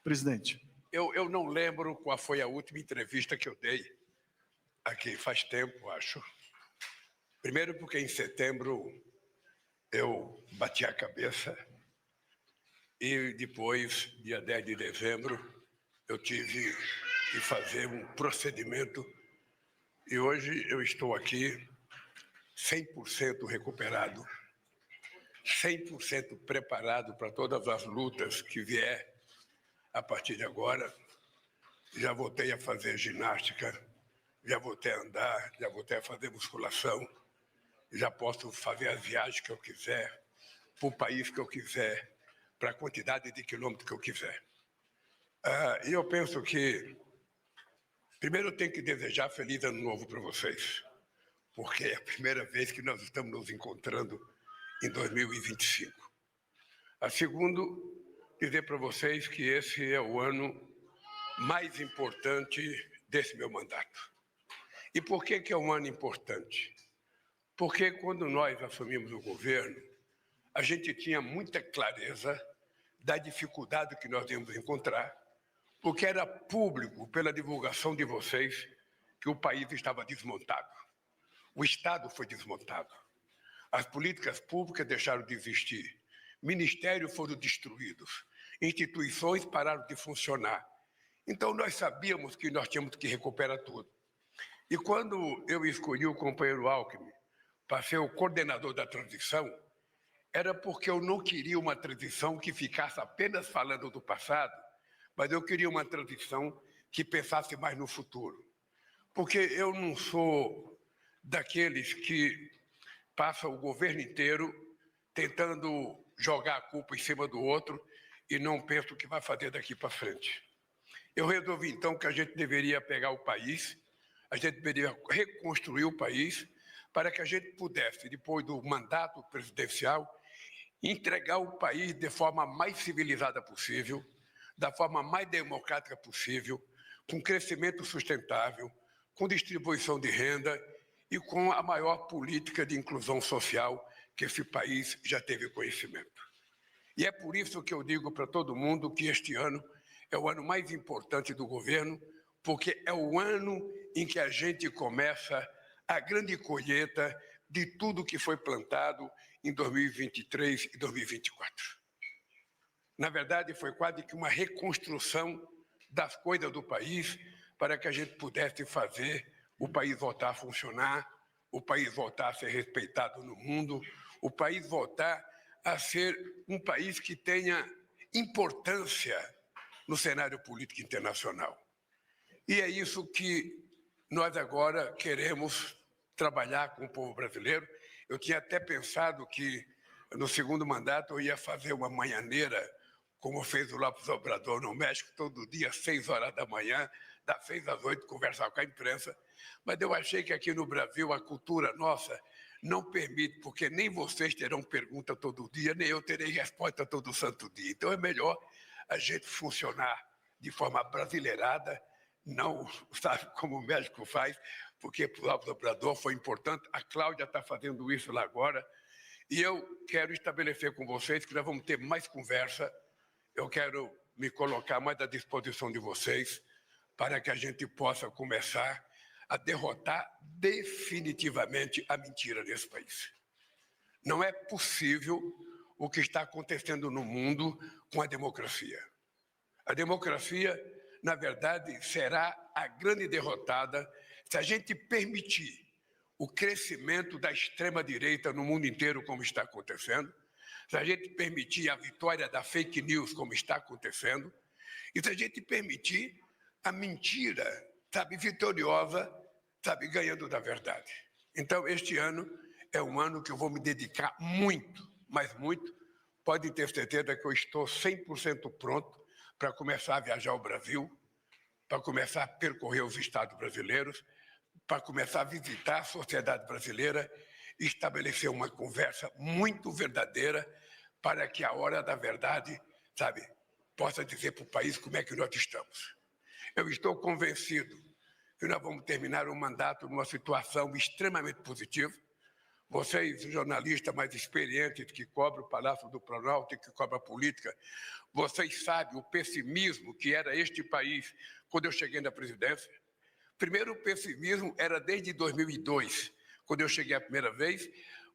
Presidente. Eu não lembro qual foi a última entrevista que eu dei aqui, faz tempo, acho. Primeiro porque em setembro eu bati a cabeça e depois, dia 10 de dezembro, eu tive que fazer um procedimento e hoje eu estou aqui 100% recuperado, 100% preparado para todas as lutas que vier a partir de agora. Já voltei a fazer ginástica, já voltei a andar, já voltei a fazer musculação, já posso fazer as viagens que eu quiser, para o país que eu quiser, para a quantidade de quilômetros que eu quiser. E eu penso que, primeiro eu tenho que desejar feliz ano novo para vocês, porque é a primeira vez que nós estamos nos encontrando em 2025. A segundo, dizer para vocês que esse é o ano mais importante desse meu mandato. E por que é um ano importante? Porque quando nós assumimos o governo, a gente tinha muita clareza da dificuldade que nós íamos encontrar, porque era público, pela divulgação de vocês, que o país estava desmontado. O Estado foi desmontado. As políticas públicas deixaram de existir. Ministérios foram destruídos. Instituições pararam de funcionar. Então, nós sabíamos que nós tínhamos que recuperar tudo. E quando eu escolhi o companheiro Alckmin para ser o coordenador da transição, era porque eu não queria uma transição que ficasse apenas falando do passado, mas eu queria uma transição que pensasse mais no futuro. Porque eu não sou daqueles que passam o governo inteiro tentando jogar a culpa em cima do outro e não penso o que vai fazer daqui para frente. Eu resolvi, então, que a gente deveria pegar o país, a gente deveria reconstruir o país para que a gente pudesse, depois do mandato presidencial, entregar o país de forma mais civilizada possível, da forma mais democrática possível, com crescimento sustentável, com distribuição de renda e com a maior política de inclusão social que esse país já teve conhecimento. E é por isso que eu digo para todo mundo que este ano é o ano mais importante do governo, porque é o ano em que a gente começa a grande colheita de tudo que foi plantado em 2023 e 2024. Na verdade, foi quase que uma reconstrução das coisas do país para que a gente pudesse fazer o país voltar a funcionar, o país voltar a ser respeitado no mundo, o país voltar a ser um país que tenha importância no cenário político internacional. E é isso que nós agora queremos trabalhar com o povo brasileiro. Eu tinha até pensado que no segundo mandato eu ia fazer uma manhãneira, como fez o López Obrador no México, todo dia, às 6 horas da manhã, das 6 às 8, conversar com a imprensa. Mas eu achei que aqui no Brasil a cultura nossa não permite, porque nem vocês terão pergunta todo dia, nem eu terei resposta todo santo dia. Então é melhor a gente funcionar de forma brasileirada, não sabe como o México faz, porque para o López Obrador foi importante. A Cláudia está fazendo isso lá agora. E eu quero estabelecer com vocês que nós vamos ter mais conversa. Eu quero me colocar mais à disposição de vocês para que a gente possa começar a derrotar definitivamente a mentira nesse país. Não é possível o que está acontecendo no mundo com a democracia. A democracia, na verdade, será a grande derrotada se a gente permitir o crescimento da extrema-direita no mundo inteiro, como está acontecendo, se a gente permitir a vitória da fake news, como está acontecendo, e se a gente permitir a mentira, sabe, vitoriosa, sabe, ganhando da verdade. Então, este ano é um ano que eu vou me dedicar muito, mas muito. Podem ter certeza que eu estou 100% pronto para começar a viajar ao Brasil, para começar a percorrer os estados brasileiros, para começar a visitar a sociedade brasileira e estabelecer uma conversa muito verdadeira para que a hora da verdade, sabe, possa dizer para o país como é que nós estamos. Eu estou convencido que nós vamos terminar o mandato numa situação extremamente positiva. Vocês, jornalistas mais experientes que cobrem o Palácio do Planalto e que cobrem a política, vocês sabem o pessimismo que era este país quando eu cheguei na presidência? Primeiro, o pessimismo era desde 2002, quando eu cheguei a primeira vez.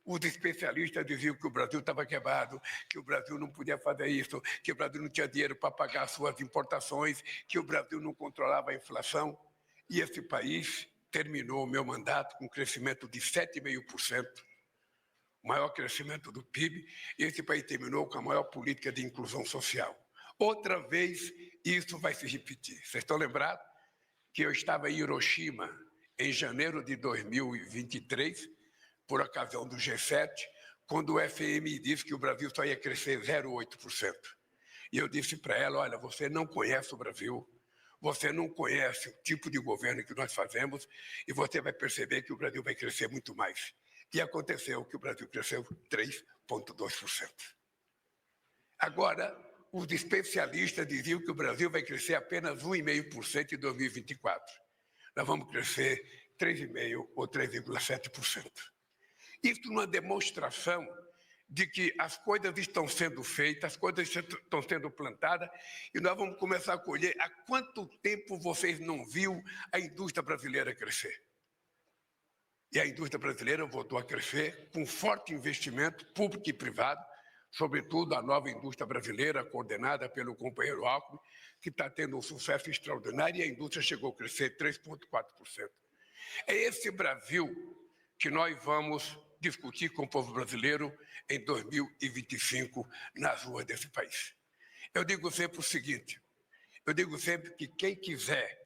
Os especialistas diziam que o Brasil estava quebrado, que o Brasil não podia fazer isso, que o Brasil não tinha dinheiro para pagar suas importações, que o Brasil não controlava a inflação. E esse país terminou o meu mandato com um crescimento de 7,5%, o maior crescimento do PIB, e esse país terminou com a maior política de inclusão social. Outra vez, isso vai se repetir. Vocês estão lembrados que eu estava em Hiroshima em janeiro de 2023, por ocasião do G7, quando o FMI disse que o Brasil só ia crescer 0,8%. E eu disse para ela, olha, você não conhece o Brasil, você não conhece o tipo de governo que nós fazemos e você vai perceber que o Brasil vai crescer muito mais. E aconteceu que o Brasil cresceu 3,2%. Agora, os especialistas diziam que o Brasil vai crescer apenas 1,5% em 2024. Nós vamos crescer 3,5% ou 3,7%. Isso é uma demonstração de que as coisas estão sendo feitas, as coisas estão sendo plantadas, e nós vamos começar a colher. Há quanto tempo vocês não viram a indústria brasileira crescer? E a indústria brasileira voltou a crescer com forte investimento público e privado, sobretudo a nova indústria brasileira, coordenada pelo companheiro Alckmin, que está tendo um sucesso extraordinário, e a indústria chegou a crescer 3,4%. É esse Brasil que nós vamos discutir com o povo brasileiro em 2025 nas ruas desse país. Eu digo sempre o seguinte, eu digo sempre que quem quiser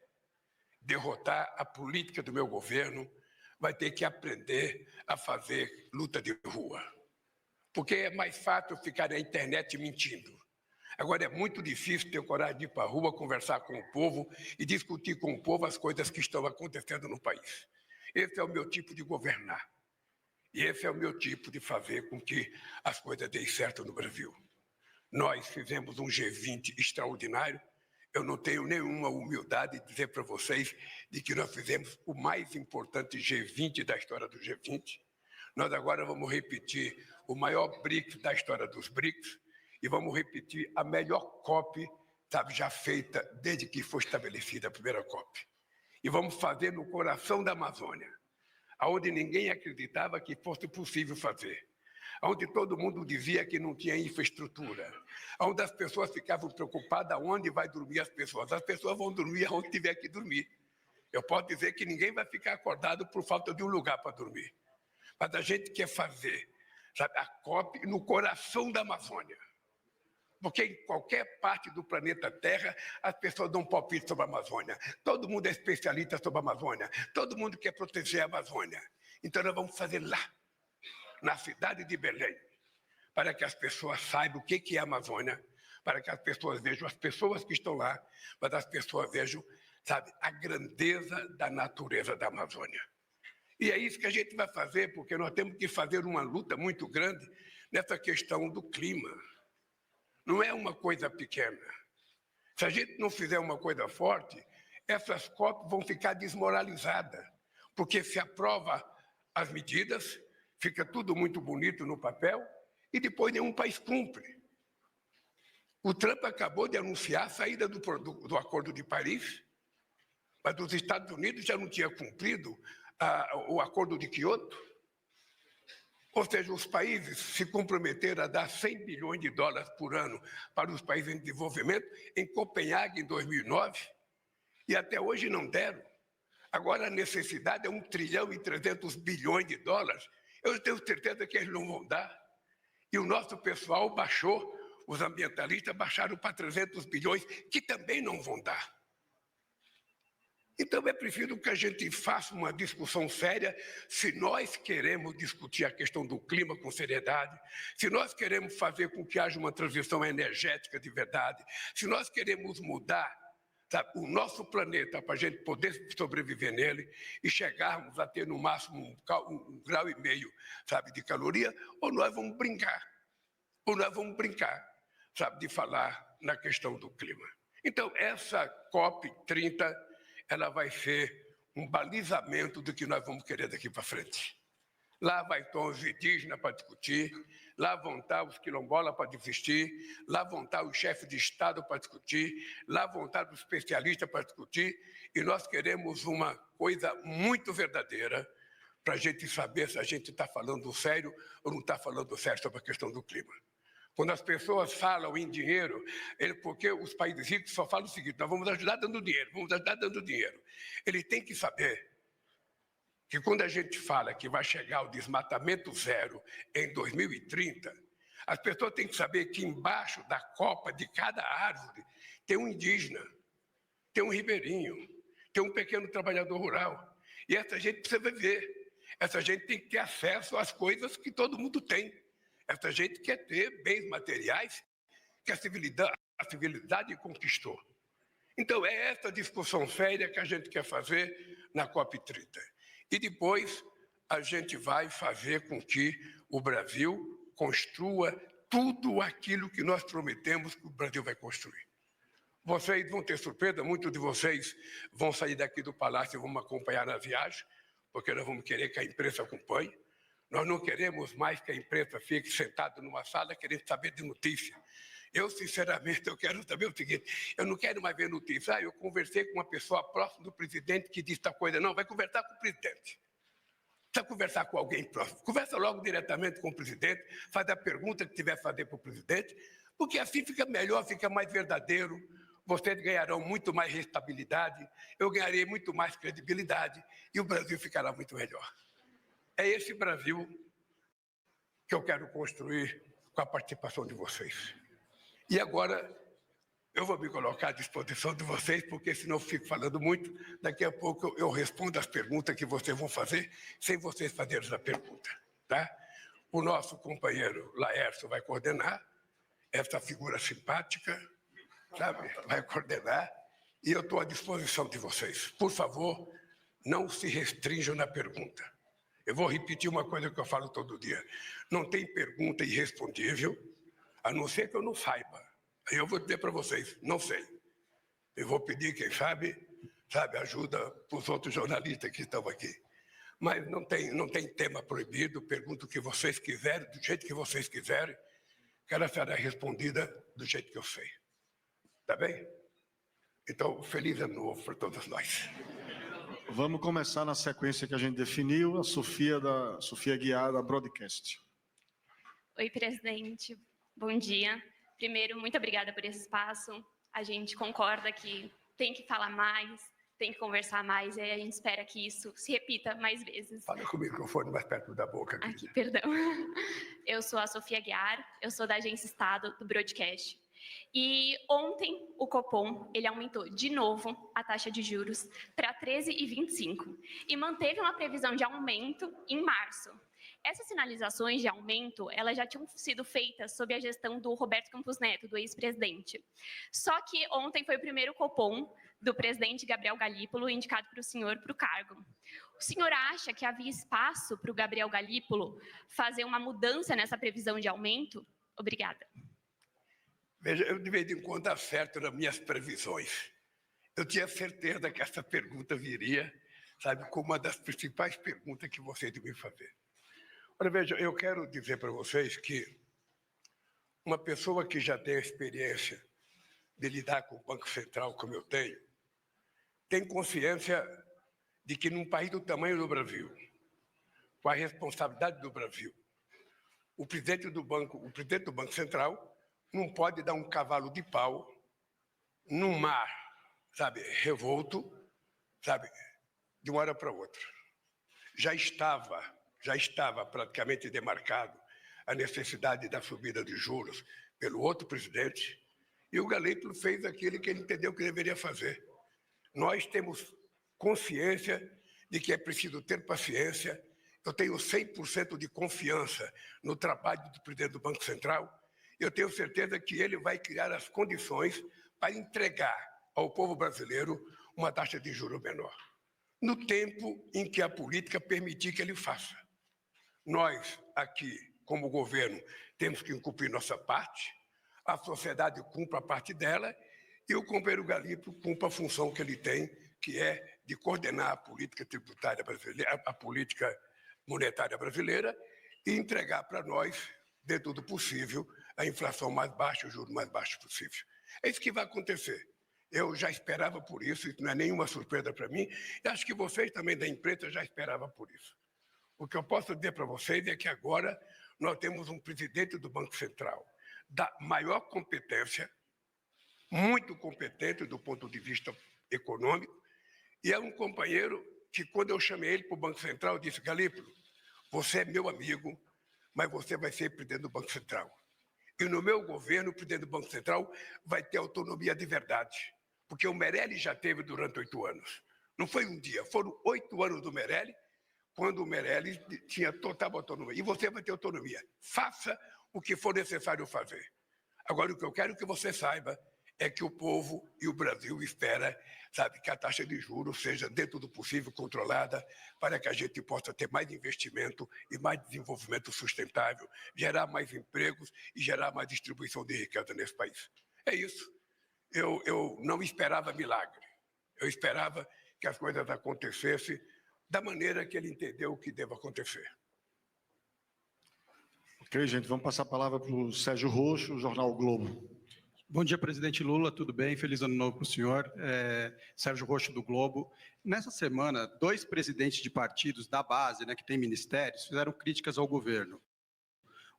derrotar a política do meu governo vai ter que aprender a fazer luta de rua. Porque é mais fácil ficar na internet mentindo. Agora é muito difícil ter coragem de ir para a rua, conversar com o povo e discutir com o povo as coisas que estão acontecendo no país. Esse é o meu tipo de governar. E esse é o meu tipo de fazer com que as coisas deem certo no Brasil. Nós fizemos um G20 extraordinário. Eu não tenho nenhuma humildade de dizer para vocês de que nós fizemos o mais importante G20 da história do G20. Nós agora vamos repetir o maior BRICS da história dos BRICS e vamos repetir a melhor COP, sabe, já feita desde que foi estabelecida a primeira COP. E vamos fazer no coração da Amazônia, onde ninguém acreditava que fosse possível fazer, onde todo mundo dizia que não tinha infraestrutura, onde as pessoas ficavam preocupadas onde vai dormir as pessoas vão dormir onde tiver que dormir. Eu posso dizer que ninguém vai ficar acordado por falta de um lugar para dormir, mas a gente quer fazer, sabe, a COP no coração da Amazônia. Porque em qualquer parte do planeta Terra, as pessoas dão palpite sobre a Amazônia. Todo mundo é especialista sobre a Amazônia. Todo mundo quer proteger a Amazônia. Então nós vamos fazer lá, na cidade de Belém, para que as pessoas saibam o que é a Amazônia, para que as pessoas vejam as pessoas que estão lá, para que as pessoas vejam, sabe, a grandeza da natureza da Amazônia. E é isso que a gente vai fazer, porque nós temos que fazer uma luta muito grande nessa questão do clima. Não é uma coisa pequena. Se a gente não fizer uma coisa forte, essas COP vão ficar desmoralizadas, porque se aprova as medidas, fica tudo muito bonito no papel e depois nenhum país cumpre. O Trump acabou de anunciar a saída do Acordo de Paris, mas os Estados Unidos já não tinha cumprido o Acordo de Quioto. Ou seja, os países se comprometeram a dar 100 bilhões de dólares por ano para os países em desenvolvimento em Copenhague, em 2009, e até hoje não deram. Agora a necessidade é 1 trilhão e 300 bilhões de dólares. Eu tenho certeza que eles não vão dar. E o nosso pessoal baixou, os ambientalistas baixaram para 300 bilhões, que também não vão dar. Então é preciso que a gente faça uma discussão séria se nós queremos discutir a questão do clima com seriedade, se nós queremos fazer com que haja uma transição energética de verdade, se nós queremos mudar, sabe, o nosso planeta para a gente poder sobreviver nele e chegarmos a ter no máximo 1,5 grau, sabe, de caloria, ou nós vamos brincar, sabe, de falar na questão do clima. Então essa COP30, ela vai ser um balizamento do que nós vamos querer daqui para frente. Lá vai estar os indígenas para discutir, lá vão estar os quilombolas para discutir, lá vão estar os chefes de Estado para discutir, lá vão estar os especialistas para discutir, e nós queremos uma coisa muito verdadeira para a gente saber se a gente está falando sério ou não está falando sério sobre a questão do clima. Quando as pessoas falam em dinheiro, porque os países ricos só falam o seguinte: nós vamos ajudar dando dinheiro, vamos ajudar dando dinheiro. Ele tem que saber que quando a gente fala que vai chegar o desmatamento zero em 2030, as pessoas têm que saber que embaixo da copa de cada árvore tem um indígena, tem um ribeirinho, tem um pequeno trabalhador rural. E essa gente precisa viver. Essa gente tem que ter acesso às coisas que todo mundo tem. Essa gente quer ter bens materiais que a civilidade conquistou. Então, é essa discussão séria que a gente quer fazer na COP30. E depois a gente vai fazer com que o Brasil construa tudo aquilo que nós prometemos que o Brasil vai construir. Vocês vão ter surpresa, muitos de vocês vão sair daqui do Palácio e vão me acompanhar na viagem, porque nós vamos querer que a imprensa acompanhe. Nós não queremos mais que a imprensa fique sentada numa sala querendo saber de notícia. Eu, sinceramente, eu quero saber o seguinte: eu não quero mais ver notícia. Eu conversei com uma pessoa próxima do presidente que disse tal coisa. Não, vai conversar com o presidente. Precisa conversar com alguém próximo. Conversa logo diretamente com o presidente, faz a pergunta que tiver a fazer para o presidente, porque assim fica melhor, fica mais verdadeiro. Vocês ganharão muito mais estabilidade, eu ganharei muito mais credibilidade e o Brasil ficará muito melhor. É esse Brasil que eu quero construir com a participação de vocês. E agora eu vou me colocar à disposição de vocês, porque senão eu fico falando muito. Daqui a pouco eu respondo as perguntas que vocês vão fazer, sem vocês fazerem a pergunta. Tá? O nosso companheiro Laércio vai coordenar, essa figura simpática, sabe? Vai coordenar, e eu estou à disposição de vocês. Por favor, não se restringam na pergunta. Eu vou repetir uma coisa que eu falo todo dia: não tem pergunta irrespondível, a não ser que eu não saiba. Aí eu vou dizer para vocês: não sei. Eu vou pedir, quem sabe, ajuda para os outros jornalistas que estão aqui. Mas não tem tema proibido, pergunta o que vocês quiserem, do jeito que vocês quiserem, que ela será respondida do jeito que eu sei. Tá bem? Então, feliz ano novo para todos nós. Vamos começar na sequência que a gente definiu, a Sofia Aguiar, da Broadcast. Oi, presidente. Bom dia. Primeiro, muito obrigada por esse espaço. A gente concorda que tem que falar mais, tem que conversar mais, e a gente espera que isso se repita mais vezes. Fala com o microfone mais perto da boca. Aqui, perdão. Eu sou a Sofia Aguiar, eu sou da Agência Estado do Broadcast. E ontem o Copom ele aumentou de novo a taxa de juros para 13,25 e manteve uma previsão de aumento em março. Essas sinalizações de aumento elas já tinham sido feitas sob a gestão do Roberto Campos Neto, do ex-presidente. Só que ontem foi o primeiro Copom do presidente Gabriel Galípolo indicado para o senhor para o cargo. O senhor acha que havia espaço para o Gabriel Galípolo fazer uma mudança nessa previsão de aumento? Obrigada. Veja, eu de vez em quando acerto nas minhas previsões. Eu tinha certeza que essa pergunta viria, sabe, como uma das principais perguntas que vocês devem fazer. Olha, veja, eu quero dizer para vocês que uma pessoa que já tem a experiência de lidar com o Banco Central, como eu tenho, tem consciência de que num país do tamanho do Brasil, com a responsabilidade do Brasil, o presidente do Banco Central não pode dar um cavalo de pau num mar, sabe, revolto, sabe, de uma hora para outra. Já estava praticamente demarcado a necessidade da subida de juros pelo outro presidente, e o Galípolo fez aquilo que ele entendeu que deveria fazer. Nós temos consciência de que é preciso ter paciência. Eu tenho 100% de confiança no trabalho do presidente do Banco Central. Eu tenho certeza que ele vai criar as condições para entregar ao povo brasileiro uma taxa de juros menor, no tempo em que a política permitir que ele faça. Nós, aqui, como governo, temos que cumprir nossa parte, a sociedade cumpre a parte dela e o companheiro Galípolo cumpre a função que ele tem, que é de coordenar a política tributária brasileira, a política monetária brasileira e entregar para nós, dentro do possível, a inflação mais baixa, o juro mais baixo possível. É isso que vai acontecer. Eu já esperava por isso não é nenhuma surpresa para mim, e acho que vocês também da imprensa já esperavam por isso. O que eu posso dizer para vocês é que agora nós temos um presidente do Banco Central da maior competência, muito competente do ponto de vista econômico, e é um companheiro que, quando eu chamei ele para o Banco Central, eu disse: Galípolo, você é meu amigo, mas você vai ser presidente do Banco Central. E no meu governo, o presidente do Banco Central vai ter autonomia de verdade, porque o Meirelles já teve durante 8 anos. Não foi um dia, foram 8 anos do Meirelles, quando o Meirelles tinha total autonomia. E você vai ter autonomia. Faça o que for necessário fazer. Agora, o que eu quero que você saiba é que o povo e o Brasil espera, sabe, que a taxa de juros seja, dentro do possível, controlada, para que a gente possa ter mais investimento e mais desenvolvimento sustentável, gerar mais empregos e gerar mais distribuição de riqueza nesse país. É isso. Eu não esperava milagre. Eu esperava que as coisas acontecessem da maneira que ele entendeu que deve acontecer. Ok, gente, vamos passar a palavra para o Sérgio Roxo, Jornal o Globo. Bom dia, presidente Lula, tudo bem? Feliz ano novo para o senhor. Sérgio Roxo, do Globo. Nessa semana, 2 presidentes de partidos da base, né, que tem ministérios, fizeram críticas ao governo.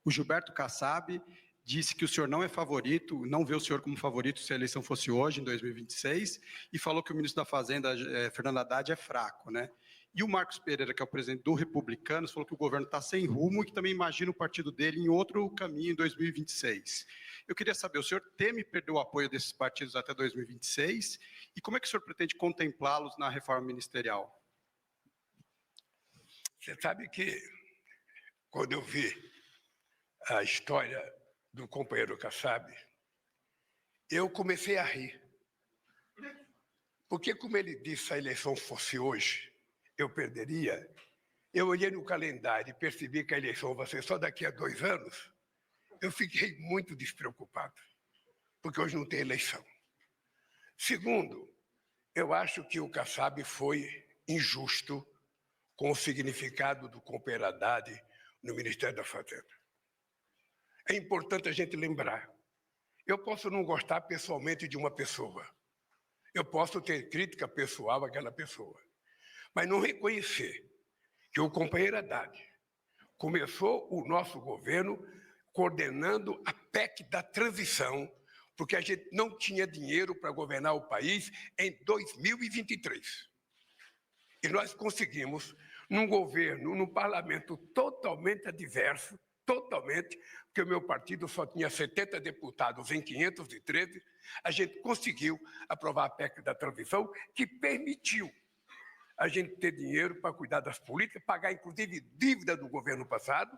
O Gilberto Kassab disse que o senhor não é favorito, não vê o senhor como favorito se a eleição fosse hoje, em 2026, e falou que o ministro da Fazenda, Fernando Haddad, é fraco, né? E o Marcos Pereira, que é o presidente do Republicanos, falou que o governo está sem rumo e que também imagina o partido dele em outro caminho em 2026. Eu queria saber, o senhor teme perder o apoio desses partidos até 2026? E como é que o senhor pretende contemplá-los na reforma ministerial? Você sabe que, quando eu vi a história do companheiro Kassab, eu comecei a rir. Porque, como ele disse, se a eleição fosse hoje, eu perderia. Eu olhei no calendário e percebi que a eleição vai ser só daqui a 2 anos. Eu fiquei muito despreocupado, porque hoje não tem eleição. Segundo, eu acho que o Kassab foi injusto com o significado do companheiro Haddad no Ministério da Fazenda. É importante a gente lembrar. Eu posso não gostar pessoalmente de uma pessoa. Eu posso ter crítica pessoal àquela pessoa. Mas não reconhecer que o companheiro Haddad começou o nosso governo coordenando a PEC da transição, porque a gente não tinha dinheiro para governar o país em 2023. E nós conseguimos, num governo, num parlamento totalmente adverso, totalmente, porque o meu partido só tinha 70 deputados em 513, a gente conseguiu aprovar a PEC da transição, que permitiu a gente ter dinheiro para cuidar das políticas, pagar, inclusive, dívida do governo passado,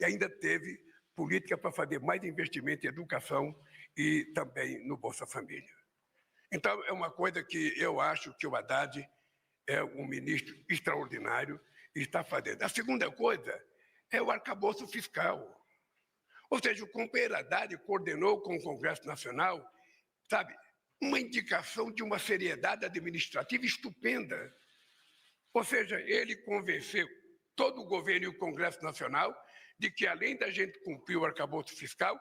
e ainda teve política para fazer mais investimento em educação e também no Bolsa Família. Então, é uma coisa que eu acho que o Haddad é um ministro extraordinário e está fazendo. A segunda coisa é o arcabouço fiscal. Ou seja, o companheiro Haddad coordenou com o Congresso Nacional, sabe, uma indicação de uma seriedade administrativa estupenda. Ou seja, ele convenceu todo o governo e o Congresso Nacional de que, além da gente cumprir o arcabouço fiscal,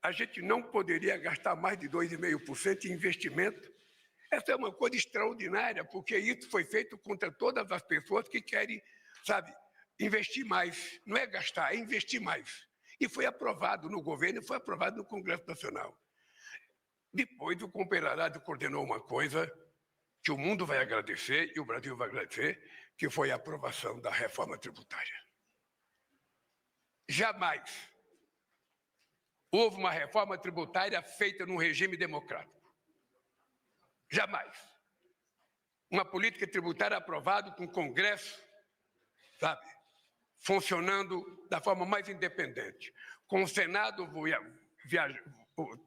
a gente não poderia gastar mais de 2,5% em investimento. Essa é uma coisa extraordinária, porque isso foi feito contra todas as pessoas que querem, sabe, investir mais. Não é gastar, é investir mais. E foi aprovado no governo e foi aprovado no Congresso Nacional. Depois, o companheiro Haddad coordenou uma coisa que o mundo vai agradecer e o Brasil vai agradecer, que foi a aprovação da reforma tributária. Jamais houve uma reforma tributária feita num regime democrático. Jamais. Uma política tributária aprovada com o Congresso, sabe, funcionando da forma mais independente, com o Senado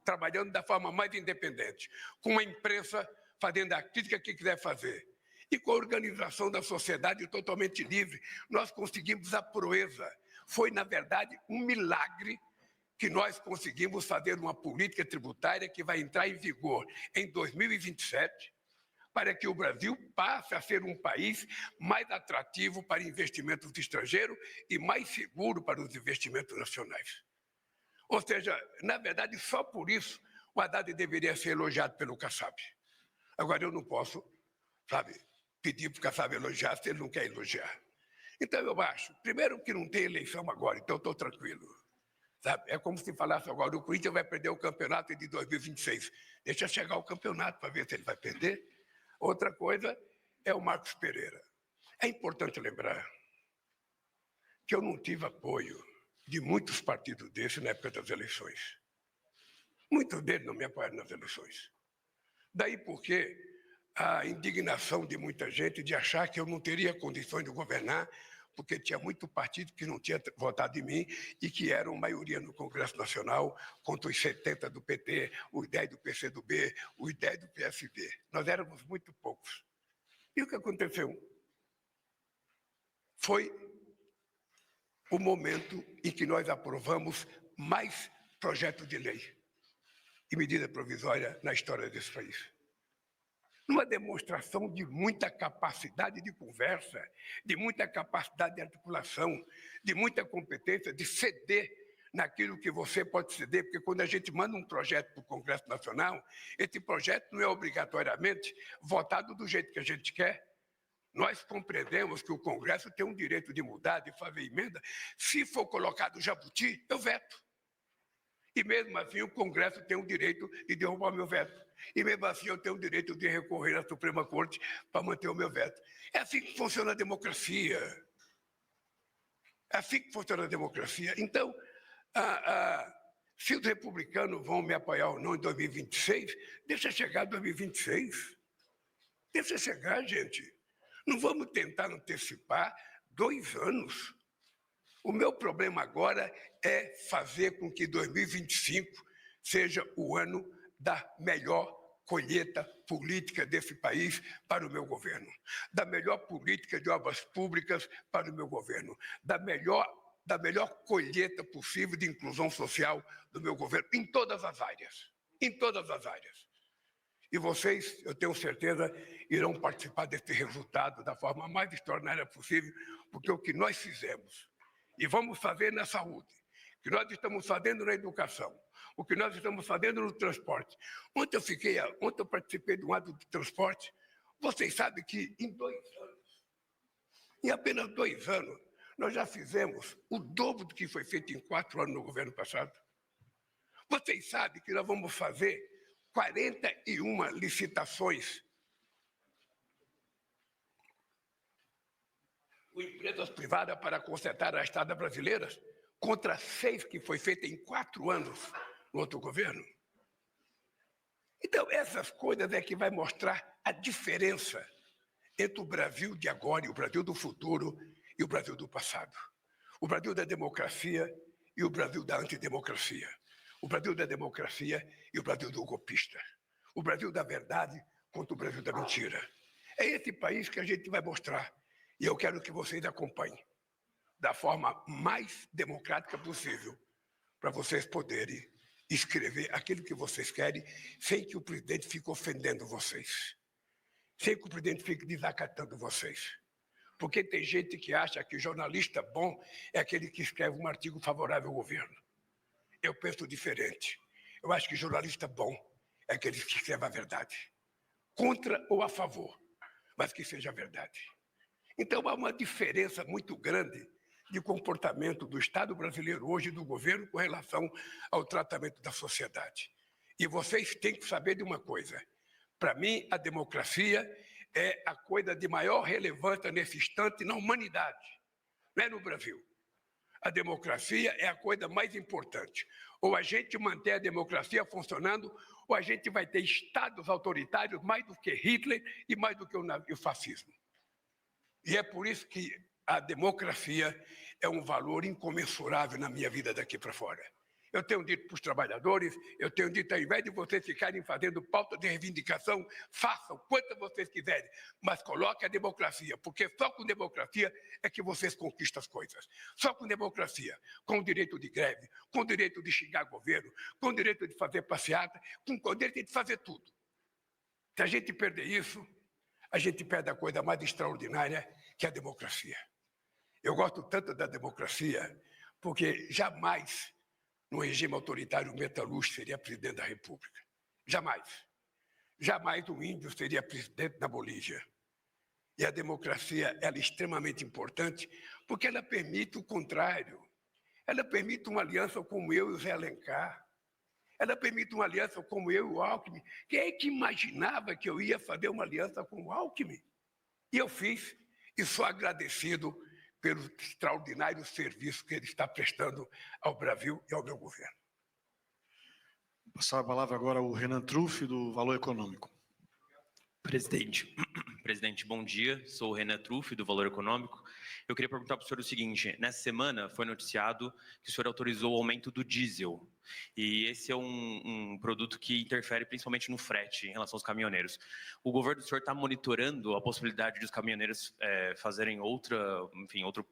trabalhando da forma mais independente, com a imprensa fazendo a crítica que quiser fazer, e com a organização da sociedade totalmente livre, nós conseguimos a proeza. Foi, na verdade, um milagre que nós conseguimos fazer uma política tributária que vai entrar em vigor em 2027, para que o Brasil passe a ser um país mais atrativo para investimentos estrangeiros e mais seguro para os investimentos nacionais. Ou seja, na verdade, só por isso o Haddad deveria ser elogiado pelo Kassab. Agora, eu não posso, pedir para o Kassab elogiar se ele não quer elogiar. Então, eu acho, primeiro, que não tem eleição agora, então eu estou tranquilo. É como se falasse agora, o Corinthians vai perder o campeonato de 2026. Deixa chegar o campeonato para ver se ele vai perder. Outra coisa é o Marcos Pereira. É importante lembrar que eu não tive apoio de muitos partidos desses na época das eleições. Muitos deles não me apoiaram nas eleições. Daí porque a indignação de muita gente de achar que eu não teria condições de governar, porque tinha muito partido que não tinha votado em mim e que eram maioria no Congresso Nacional, contra os 70 do PT, os 10 do PCdoB, os 10 do PSD. Nós éramos muito poucos. E o que aconteceu? Foi o momento em que nós aprovamos mais projetos de lei e medida provisória na história desse país. Numa demonstração de muita capacidade de conversa, de muita capacidade de articulação, de muita competência, de ceder naquilo que você pode ceder, porque quando a gente manda um projeto para o Congresso Nacional, esse projeto não é obrigatoriamente votado do jeito que a gente quer. Nós compreendemos que o Congresso tem um direito de mudar, de fazer emenda. Se for colocado jabuti, eu veto. E mesmo assim o Congresso tem o direito de derrubar o meu veto. E mesmo assim eu tenho o direito de recorrer à Suprema Corte para manter o meu veto. É assim que funciona a democracia. É assim que funciona a democracia. Então, se os republicanos vão me apoiar ou não em 2026, deixa chegar 2026. Deixa chegar, gente. Não vamos tentar antecipar 2 anos. O meu problema agora é fazer com que 2025 seja o ano da melhor colheita política desse país para o meu governo, da melhor política de obras públicas para o meu governo, da melhor colheita possível de inclusão social do meu governo, em todas as áreas, em todas as áreas. E vocês, eu tenho certeza, irão participar desse resultado da forma mais extraordinária possível, porque o que nós fizemos e vamos fazer na saúde, o que nós estamos fazendo na educação, o que nós estamos fazendo no transporte. Ontem eu participei de um ato de transporte. Vocês sabem que em 2 anos, em apenas 2 anos, nós já fizemos o dobro do que foi feito em 4 anos no governo passado. Vocês sabem que nós vamos fazer 41 licitações com empresas privadas para consertar as estradas brasileiras, contra 6 que foi feita em 4 anos no outro governo. Então, essas coisas é que vai mostrar a diferença entre o Brasil de agora e o Brasil do futuro e o Brasil do passado. O Brasil da democracia e o Brasil da antidemocracia. O Brasil da democracia e o Brasil do golpista. O Brasil da verdade contra o Brasil da mentira. É esse país que a gente vai mostrar. E eu quero que vocês acompanhem da forma mais democrática possível para vocês poderem escrever aquilo que vocês querem sem que o presidente fique ofendendo vocês, sem que o presidente fique desacatando vocês. Porque tem gente que acha que jornalista bom é aquele que escreve um artigo favorável ao governo. Eu penso diferente. Eu acho que jornalista bom é aquele que escreve a verdade, contra ou a favor, mas que seja verdade. Então, há uma diferença muito grande de comportamento do Estado brasileiro hoje e do governo com relação ao tratamento da sociedade. E vocês têm que saber de uma coisa. Para mim, a democracia é a coisa de maior relevância nesse instante na humanidade, não é no Brasil. A democracia é a coisa mais importante. Ou a gente mantém a democracia funcionando, ou a gente vai ter estados autoritários mais do que Hitler e mais do que o fascismo. E é por isso que a democracia é um valor incomensurável na minha vida daqui para fora. Eu tenho dito para os trabalhadores, eu tenho dito, ao invés de vocês ficarem fazendo pauta de reivindicação, façam quanto vocês quiserem, mas coloquem a democracia, porque só com democracia é que vocês conquistam as coisas. Só com democracia, com o direito de greve, com o direito de xingar governo, com o direito de fazer passeata, com o direito de fazer tudo. Se a gente perder isso, a gente perde a coisa mais extraordinária, que é a democracia. Eu gosto tanto da democracia, porque jamais, no regime autoritário, o metalúrgico seria presidente da República. Jamais. Jamais um índio seria presidente da Bolívia. E a democracia ela é extremamente importante, porque ela permite o contrário. Ela permite uma aliança como eu e o Zé Alencar. Ela permite uma aliança como eu e o Alckmin. Quem é que imaginava que eu ia fazer uma aliança com o Alckmin? E eu fiz, e sou agradecido pelo extraordinário serviço que ele está prestando ao Brasil e ao meu governo. Vou passar a palavra agora ao Renan Truffi, do Valor Econômico. Presidente, bom dia. Sou o Renan Truffi, do Valor Econômico. Eu queria perguntar para o senhor o seguinte: nessa semana foi noticiado que o senhor autorizou o aumento do diesel. E esse é um produto que interfere principalmente no frete em relação aos caminhoneiros. O governo do senhor está monitorando a possibilidade de os caminhoneiros fazerem outro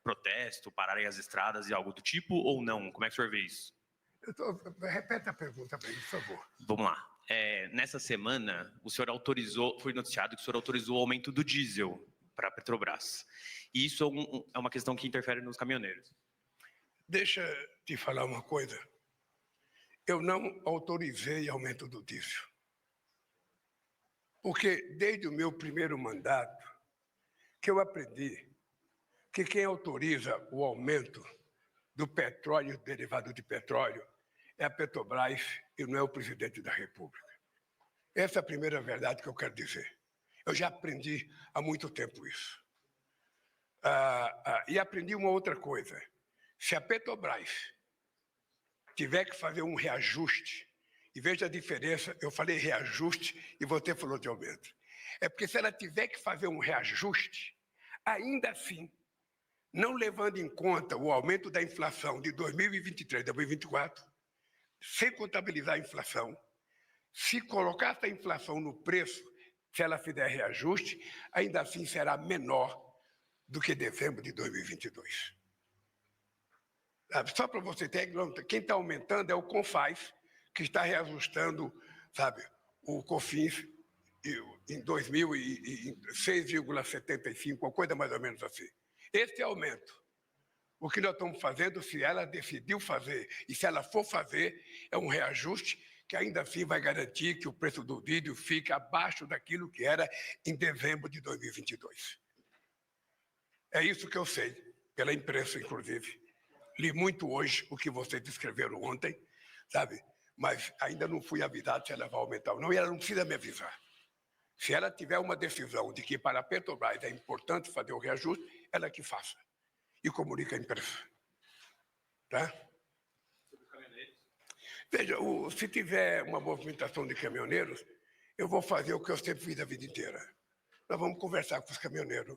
protesto, pararem as estradas e algo do tipo, ou não? Como é que o senhor vê isso? Repete a pergunta para mim, por favor. Vamos lá. Nessa semana, foi noticiado que o senhor autorizou o aumento do diesel para a Petrobras. E isso é uma questão que interfere nos caminhoneiros. Deixa eu te falar uma coisa. Eu não autorizei aumento do diesel. Porque desde o meu primeiro mandato, que eu aprendi que quem autoriza o aumento do petróleo, derivado de petróleo, é a Petrobras e não é o presidente da República. Essa é a primeira verdade que eu quero dizer. Eu já aprendi há muito tempo isso. E aprendi uma outra coisa. Se a Petrobras tiver que fazer um reajuste, e veja a diferença, eu falei reajuste e você falou de aumento. É porque se ela tiver que fazer um reajuste, ainda assim, não levando em conta o aumento da inflação de 2023 2024, sem contabilizar a inflação, se colocar essa inflação no preço, se ela fizer reajuste, ainda assim será menor do que dezembro de 2022. Só para você ter, quem está aumentando é o CONFAS, que está reajustando, o COFINS em 6,75, uma coisa mais ou menos assim. Esse aumento, o que nós estamos fazendo, se ela decidiu fazer e se ela for fazer, é um reajuste que ainda assim vai garantir que o preço do diesel fique abaixo daquilo que era em dezembro de 2022. É isso que eu sei, pela imprensa, inclusive. Li muito hoje o que vocês descreveram ontem, mas ainda não fui avisado se ela vai aumentar ou não, e ela não precisa me avisar. Se ela tiver uma decisão de que para a Petrobras é importante fazer o reajuste, ela que faça. E comunica à imprensa. Tá? Veja, se tiver uma movimentação de caminhoneiros, eu vou fazer o que eu sempre fiz a vida inteira. Nós vamos conversar com os caminhoneiros.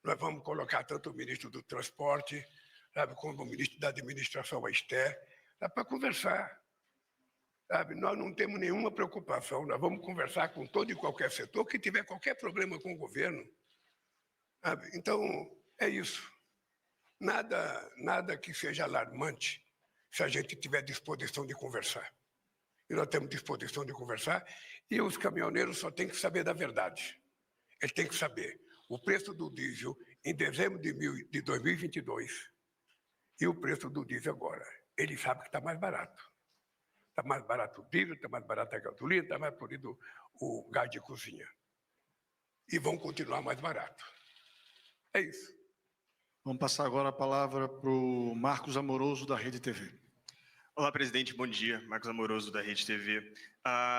Nós vamos colocar tanto o ministro do Transporte, como o ministro da Administração, a Esther, para conversar. Nós não temos nenhuma preocupação. Nós vamos conversar com todo e qualquer setor que tiver qualquer problema com o governo. Então, é isso. Nada que seja alarmante se a gente tiver disposição de conversar. E nós temos disposição de conversar, e os caminhoneiros só têm que saber da verdade. Eles têm que saber o preço do diesel em dezembro de 2022 e o preço do diesel agora. Eles sabem que está mais barato. Está mais barato o diesel, está mais barato a gasolina, está mais polido o gás de cozinha. E vão continuar mais barato. É isso. Vamos passar agora a palavra para o Marcos Amoroso, da Rede TV. Olá, presidente, bom dia. Marcos Amoroso, da Rede TV.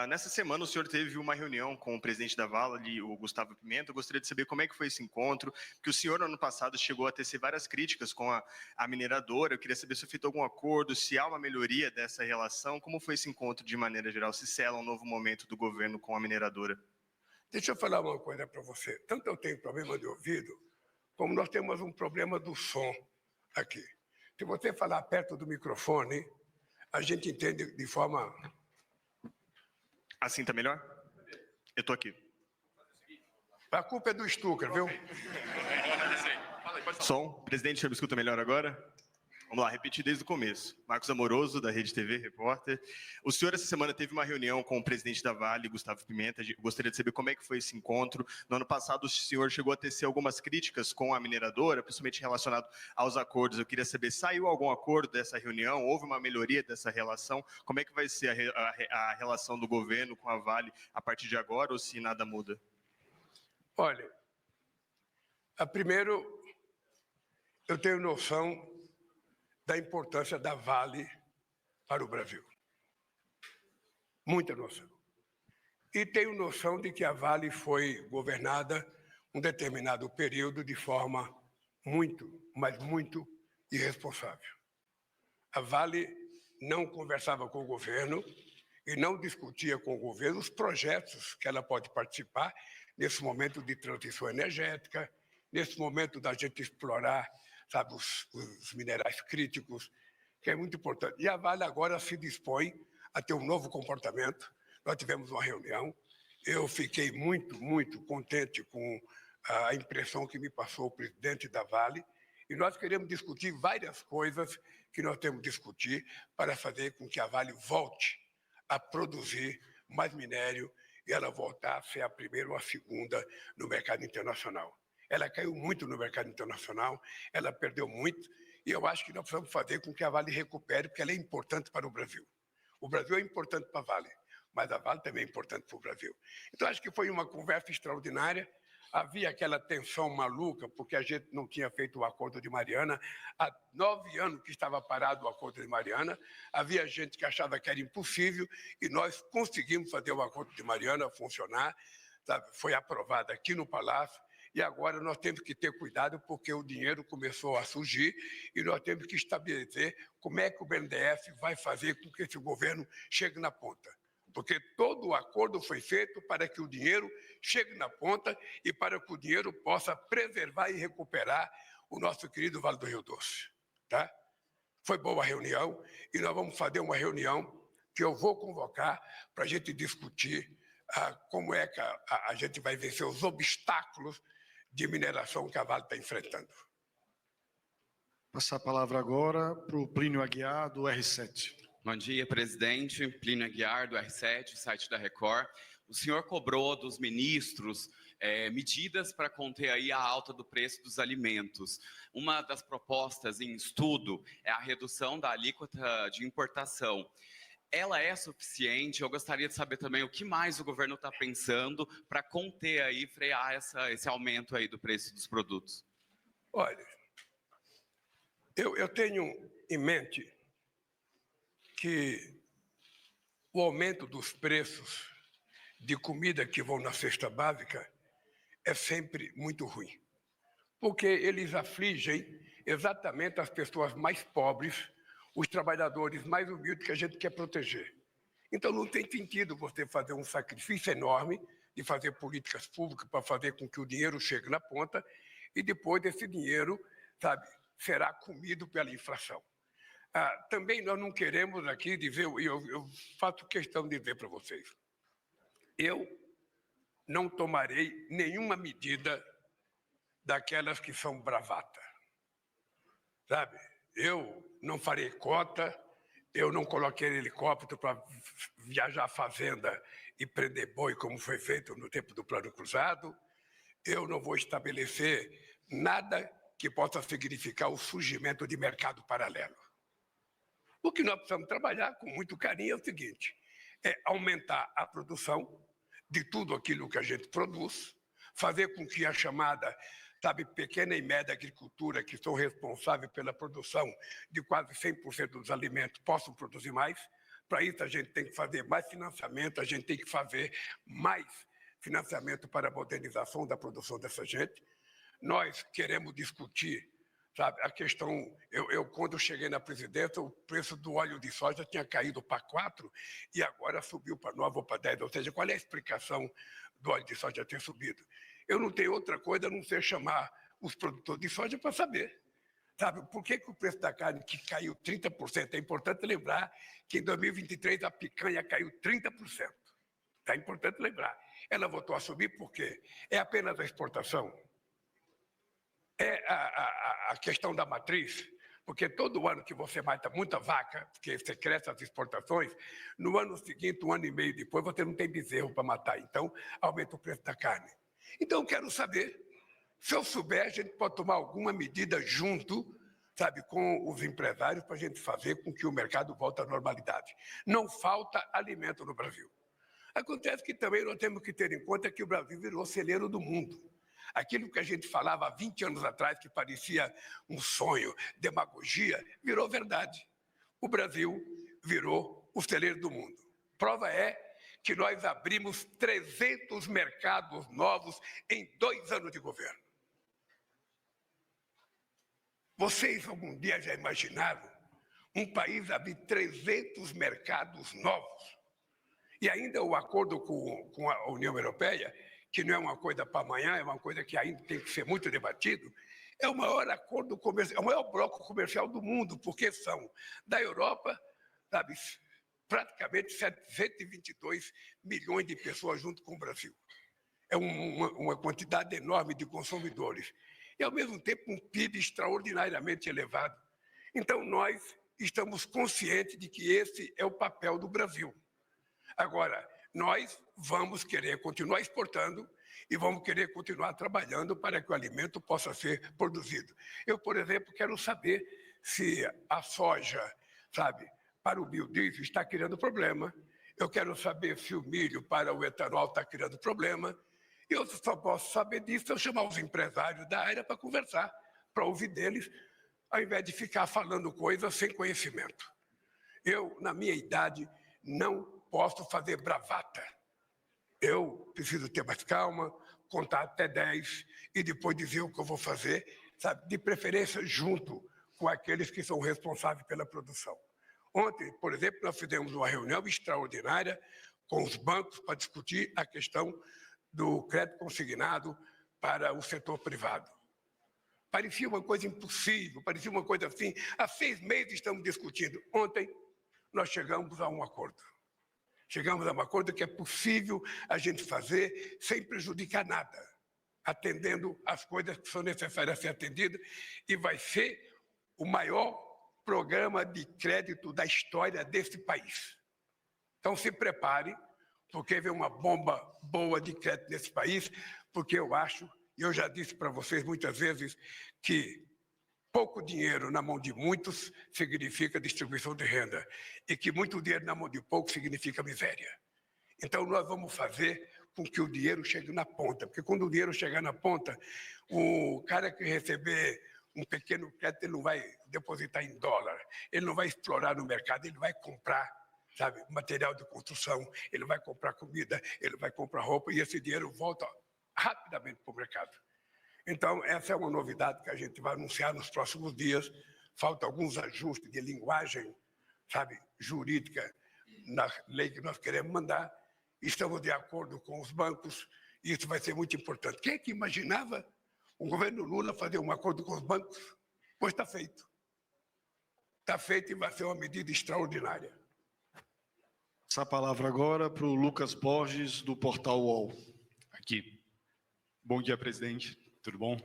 Nessa semana, o senhor teve uma reunião com o presidente da Vale, o Gustavo Pimenta. Eu gostaria de saber como é que foi esse encontro, que o senhor, no ano passado, chegou a tecer várias críticas com a mineradora. Eu queria saber se foi feito algum acordo, se há uma melhoria dessa relação. Como foi esse encontro, de maneira geral? Se sela um novo momento do governo com a mineradora? Deixa eu falar uma coisa para você. Tanto eu tenho problema de ouvido, como nós temos um problema do som aqui. Se você falar perto do microfone, a gente entende de forma... Assim está melhor? Eu estou aqui. A culpa é do Stucker, viu? Som. Presidente, o senhor me escuta melhor agora? Vamos lá, repetir desde o começo. Marcos Amoroso, da Rede TV, repórter. O senhor, essa semana, teve uma reunião com o presidente da Vale, Gustavo Pimenta. Eu gostaria de saber como é que foi esse encontro. No ano passado, o senhor chegou a tecer algumas críticas com a mineradora, principalmente relacionado aos acordos. Eu queria saber, saiu algum acordo dessa reunião? Houve uma melhoria dessa relação? Como é que vai ser a relação do governo com a Vale a partir de agora, ou se nada muda? Olha, primeiro, eu tenho noção da importância da Vale para o Brasil. Muita noção. E tenho noção de que a Vale foi governada um determinado período de forma muito, mas muito irresponsável. A Vale não conversava com o governo e não discutia com o governo os projetos que ela pode participar nesse momento de transição energética, nesse momento da gente explorar, sabe, os minerais críticos, que é muito importante. E a Vale agora se dispõe a ter um novo comportamento. Nós tivemos uma reunião, eu fiquei muito, muito contente com a impressão que me passou o presidente da Vale, e nós queremos discutir várias coisas que nós temos que discutir para fazer com que a Vale volte a produzir mais minério e ela voltar a ser a primeira ou a segunda no mercado internacional. Ela caiu muito no mercado internacional, ela perdeu muito, e eu acho que nós precisamos fazer com que a Vale recupere, porque ela é importante para o Brasil. O Brasil é importante para a Vale, mas a Vale também é importante para o Brasil. Então, acho que foi uma conversa extraordinária. Havia aquela tensão maluca, porque a gente não tinha feito o Acordo de Mariana. Há 9 anos que estava parado o Acordo de Mariana. Havia gente que achava que era impossível, e nós conseguimos fazer o Acordo de Mariana funcionar. Sabe? Foi aprovado aqui no Palácio. E agora nós temos que ter cuidado, porque o dinheiro começou a surgir e nós temos que estabelecer como é que o BNDES vai fazer com que esse governo chegue na ponta. Porque todo o acordo foi feito para que o dinheiro chegue na ponta e para que o dinheiro possa preservar e recuperar o nosso querido Vale do Rio Doce. Tá? Foi boa a reunião e nós vamos fazer uma reunião que eu vou convocar para a gente discutir como é que a gente vai vencer os obstáculos de mineração que a Vale está enfrentando. Passar a palavra agora para o Plínio Aguiar, do R7. Bom dia, presidente. Plínio Aguiar, do R7, site da Record. O senhor cobrou dos ministros medidas para conter aí a alta do preço dos alimentos. Uma das propostas em estudo é a redução da alíquota de importação. Ela é suficiente? Eu gostaria de saber também o que mais o governo está pensando para conter aí, frear esse aumento aí do preço dos produtos. Olha, eu tenho em mente que o aumento dos preços de comida que vão na cesta básica é sempre muito ruim, porque eles afligem exatamente as pessoas mais pobres, os trabalhadores mais humildes que a gente quer proteger. Então, não tem sentido você fazer um sacrifício enorme de fazer políticas públicas para fazer com que o dinheiro chegue na ponta e depois esse dinheiro, sabe, será comido pela inflação. Também nós não queremos aqui dizer, eu faço questão de dizer para vocês, eu não tomarei nenhuma medida daquelas que são bravata, sabe? Eu não farei cota, eu não coloquei helicóptero para viajar à fazenda e prender boi, como foi feito no tempo do Plano Cruzado. Eu não vou estabelecer nada que possa significar o surgimento de mercado paralelo. O que nós precisamos trabalhar com muito carinho é o seguinte, é aumentar a produção de tudo aquilo que a gente produz, fazer com que a chamada, sabe, pequena e média agricultura, que são responsáveis pela produção de quase 100% dos alimentos, possam produzir mais. Para isso, a gente tem que fazer mais financiamento, a gente tem que fazer mais financiamento para a modernização da produção dessa gente. Nós queremos discutir, sabe, a questão... quando eu cheguei na presidência, o preço do óleo de soja tinha caído para 4 e agora subiu para 9 ou para 10. Ou seja, qual é a explicação do óleo de soja ter subido? Eu não tenho outra coisa a não ser chamar os produtores de soja para saber. Sabe, por que o preço da carne que caiu 30%? É importante lembrar que em 2023 a picanha caiu 30%. É importante lembrar. Ela voltou a subir por quê? É apenas a exportação? É a questão da matriz? Porque todo ano que você mata muita vaca, porque você cresce as exportações, no ano seguinte, um ano e meio depois, você não tem bezerro para matar. Então, aumenta o preço da carne. Então, eu quero saber, se eu souber, a gente pode tomar alguma medida junto, sabe, com os empresários para a gente fazer com que o mercado volte à normalidade. Não falta alimento no Brasil. Acontece que também nós temos que ter em conta que o Brasil virou celeiro do mundo. Aquilo que a gente falava há 20 anos atrás, que parecia um sonho, demagogia, virou verdade. O Brasil virou o celeiro do mundo. Prova é que nós abrimos 300 mercados novos em 2 anos de governo. Vocês algum dia já imaginaram um país abrir 300 mercados novos? E ainda o acordo com a União Europeia, que não é uma coisa para amanhã, é uma coisa que ainda tem que ser muito debatido, é o maior acordo comercial, é o maior bloco comercial do mundo, porque são da Europa, sabe, praticamente 122 milhões de pessoas junto com o Brasil. É uma quantidade enorme de consumidores. E, ao mesmo tempo, um PIB extraordinariamente elevado. Então, nós estamos conscientes de que esse é o papel do Brasil. Agora, nós vamos querer continuar exportando e vamos querer continuar trabalhando para que o alimento possa ser produzido. Eu, por exemplo, quero saber se a soja, sabe, para o biodiesel está criando problema. Eu quero saber se o milho para o etanol está criando problema. Eu só posso saber disso se eu chamar os empresários da área para conversar, para ouvir deles, ao invés de ficar falando coisas sem conhecimento. Eu, na minha idade, não posso fazer bravata. Eu preciso ter mais calma, contar até 10 e depois dizer o que eu vou fazer, sabe? De preferência junto com aqueles que são responsáveis pela produção. Ontem, por exemplo, nós fizemos uma reunião extraordinária com os bancos para discutir a questão do crédito consignado para o setor privado. Parecia uma coisa impossível, parecia uma coisa assim. Há 6 meses estamos discutindo. Ontem, nós chegamos a um acordo. Chegamos a um acordo que é possível a gente fazer sem prejudicar nada, atendendo as coisas que são necessárias a ser atendidas, e vai ser o maior programa de crédito da história desse país. Então, se prepare, porque vem uma bomba boa de crédito nesse país, porque eu acho, e eu já disse para vocês muitas vezes, que pouco dinheiro na mão de muitos significa distribuição de renda, e que muito dinheiro na mão de poucos significa miséria. Então, nós vamos fazer com que o dinheiro chegue na ponta, porque quando o dinheiro chegar na ponta, o cara que receber um pequeno crédito, ele não vai depositar em dólar, ele não vai explorar no mercado, ele vai comprar, sabe, material de construção, ele vai comprar comida, ele vai comprar roupa, e esse dinheiro volta rapidamente para o mercado. Então, essa é uma novidade que a gente vai anunciar nos próximos dias. Falta alguns ajustes de linguagem, sabe, jurídica na lei que nós queremos mandar. Estamos de acordo com os bancos, e isso vai ser muito importante. Quem é que imaginava o governo Lula fazer um acordo com os bancos? Pois está feito. Está feito e vai ser uma medida extraordinária. Essa palavra agora para o Lucas Borges, do Portal UOL. Aqui. Bom dia, presidente. Tudo bom?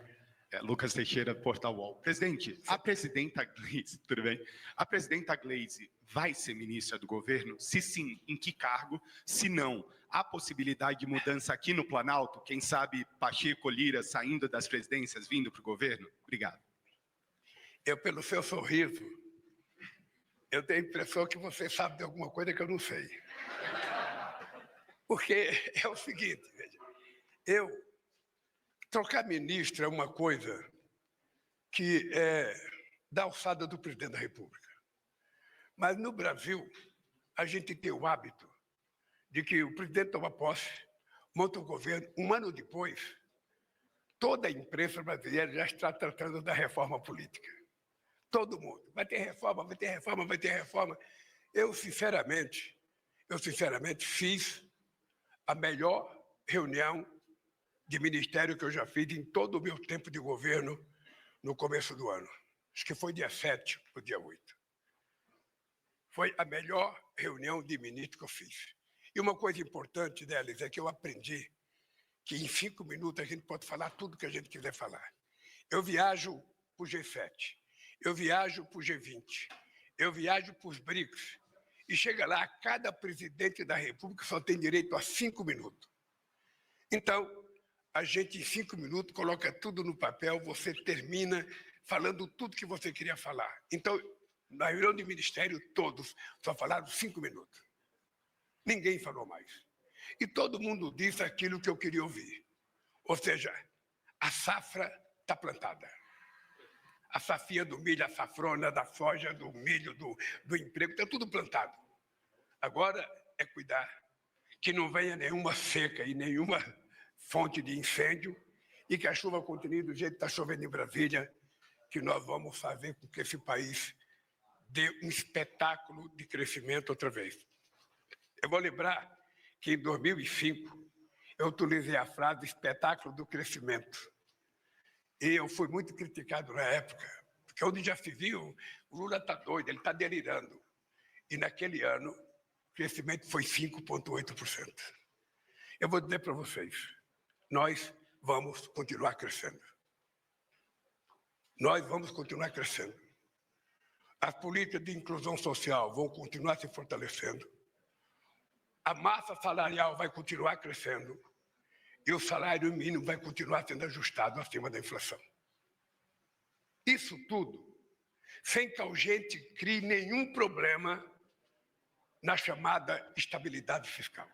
Lucas Teixeira, Portal UOL. Presidente, a presidenta Gleisi, tudo bem? A presidenta Gleisi vai ser ministra do governo? Se sim, em que cargo? Se não, há possibilidade de mudança aqui no Planalto? Quem sabe Pacheco, Lira saindo das presidências, vindo para o governo? Obrigado. Eu, pelo seu sorriso, eu tenho a impressão que você sabe de alguma coisa que eu não sei. Porque é o seguinte, veja, trocar ministro é uma coisa que é da alçada do presidente da República. Mas no Brasil, a gente tem o hábito de que o presidente toma posse, monta o governo, um ano depois, toda a imprensa brasileira já está tratando da reforma política. Todo mundo. Vai ter reforma, vai ter reforma, vai ter reforma. Eu, sinceramente, fiz a melhor reunião de ministério que eu já fiz em todo o meu tempo de governo no começo do ano. Acho que foi dia 7 ou dia 8. Foi a melhor reunião de ministro que eu fiz. E uma coisa importante delas é que eu aprendi que em 5 minutos a gente pode falar tudo que a gente quiser falar. Eu viajo para o G7. eu viajo para o G20, eu viajo para os BRICS, e chega lá, cada presidente da República só tem direito a 5 minutos. Então, a gente, em 5 minutos, coloca tudo no papel, você termina falando tudo que você queria falar. Então, na reunião de ministério, todos só falaram 5 minutos. Ninguém falou mais. E todo mundo disse aquilo que eu queria ouvir. Ou seja, a safra está plantada. A safia do milho, a safrona, da soja, do milho, do emprego, está tudo plantado. Agora é cuidar que não venha nenhuma seca e nenhuma fonte de incêndio e que a chuva continue do jeito que está chovendo em Brasília, que nós vamos fazer com que esse país dê um espetáculo de crescimento outra vez. Eu vou lembrar que em 2005 eu utilizei a frase espetáculo do crescimento. E eu fui muito criticado na época, porque onde já se viu, o Lula está doido, ele está delirando. E naquele ano, o crescimento foi 5,8%. Eu vou dizer para vocês, nós vamos continuar crescendo. Nós vamos continuar crescendo. As políticas de inclusão social vão continuar se fortalecendo. A massa salarial vai continuar crescendo. E o salário mínimo vai continuar sendo ajustado acima da inflação. Isso tudo sem que a gente crie nenhum problema na chamada estabilidade fiscal.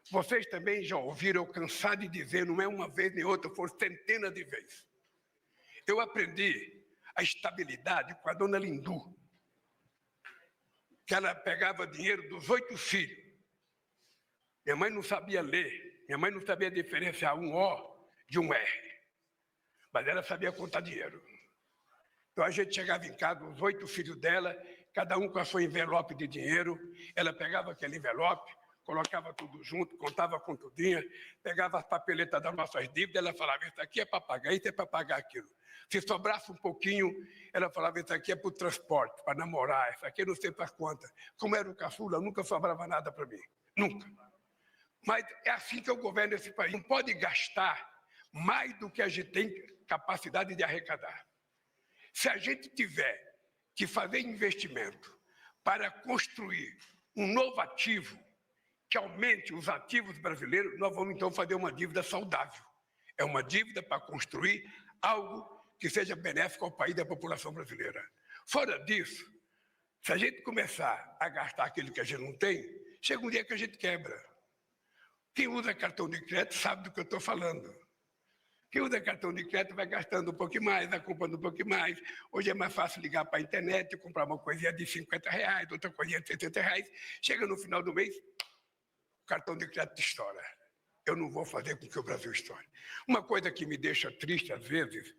Vocês também já ouviram eu cansar de dizer, não é uma vez nem outra, foram centenas de vezes. Eu aprendi a estabilidade com a dona Lindu, que ela pegava dinheiro dos 8 filhos. Minha mãe não sabia ler. Minha mãe não sabia diferenciar um O de um R, mas ela sabia contar dinheiro. Então a gente chegava em casa, os 8 filhos dela, cada um com a sua envelope de dinheiro, ela pegava aquele envelope, colocava tudo junto, contava com tudinho, pegava as papeletas das nossas dívidas, ela falava, isso aqui é para pagar, isso é para pagar aquilo. Se sobrasse um pouquinho, ela falava, isso aqui é para o transporte, para namorar, isso aqui não sei para quantas. Como era o caçula, nunca sobrava nada para mim, nunca. Mas é assim que eu governo esse país. Não pode gastar mais do que a gente tem capacidade de arrecadar. Se a gente tiver que fazer investimento para construir um novo ativo que aumente os ativos brasileiros, nós vamos então fazer uma dívida saudável. É uma dívida para construir algo que seja benéfico ao país e à população brasileira. Fora disso, se a gente começar a gastar aquilo que a gente não tem, chega um dia que a gente quebra. Quem usa cartão de crédito sabe do que eu estou falando. Quem usa cartão de crédito vai gastando um pouquinho mais, vai comprando um pouquinho mais. Hoje é mais fácil ligar para a internet e comprar uma coisinha de R$50, outra coisinha de R$60. Chega no final do mês, o cartão de crédito estoura. Eu não vou fazer com que o Brasil estoure. Uma coisa que me deixa triste às vezes,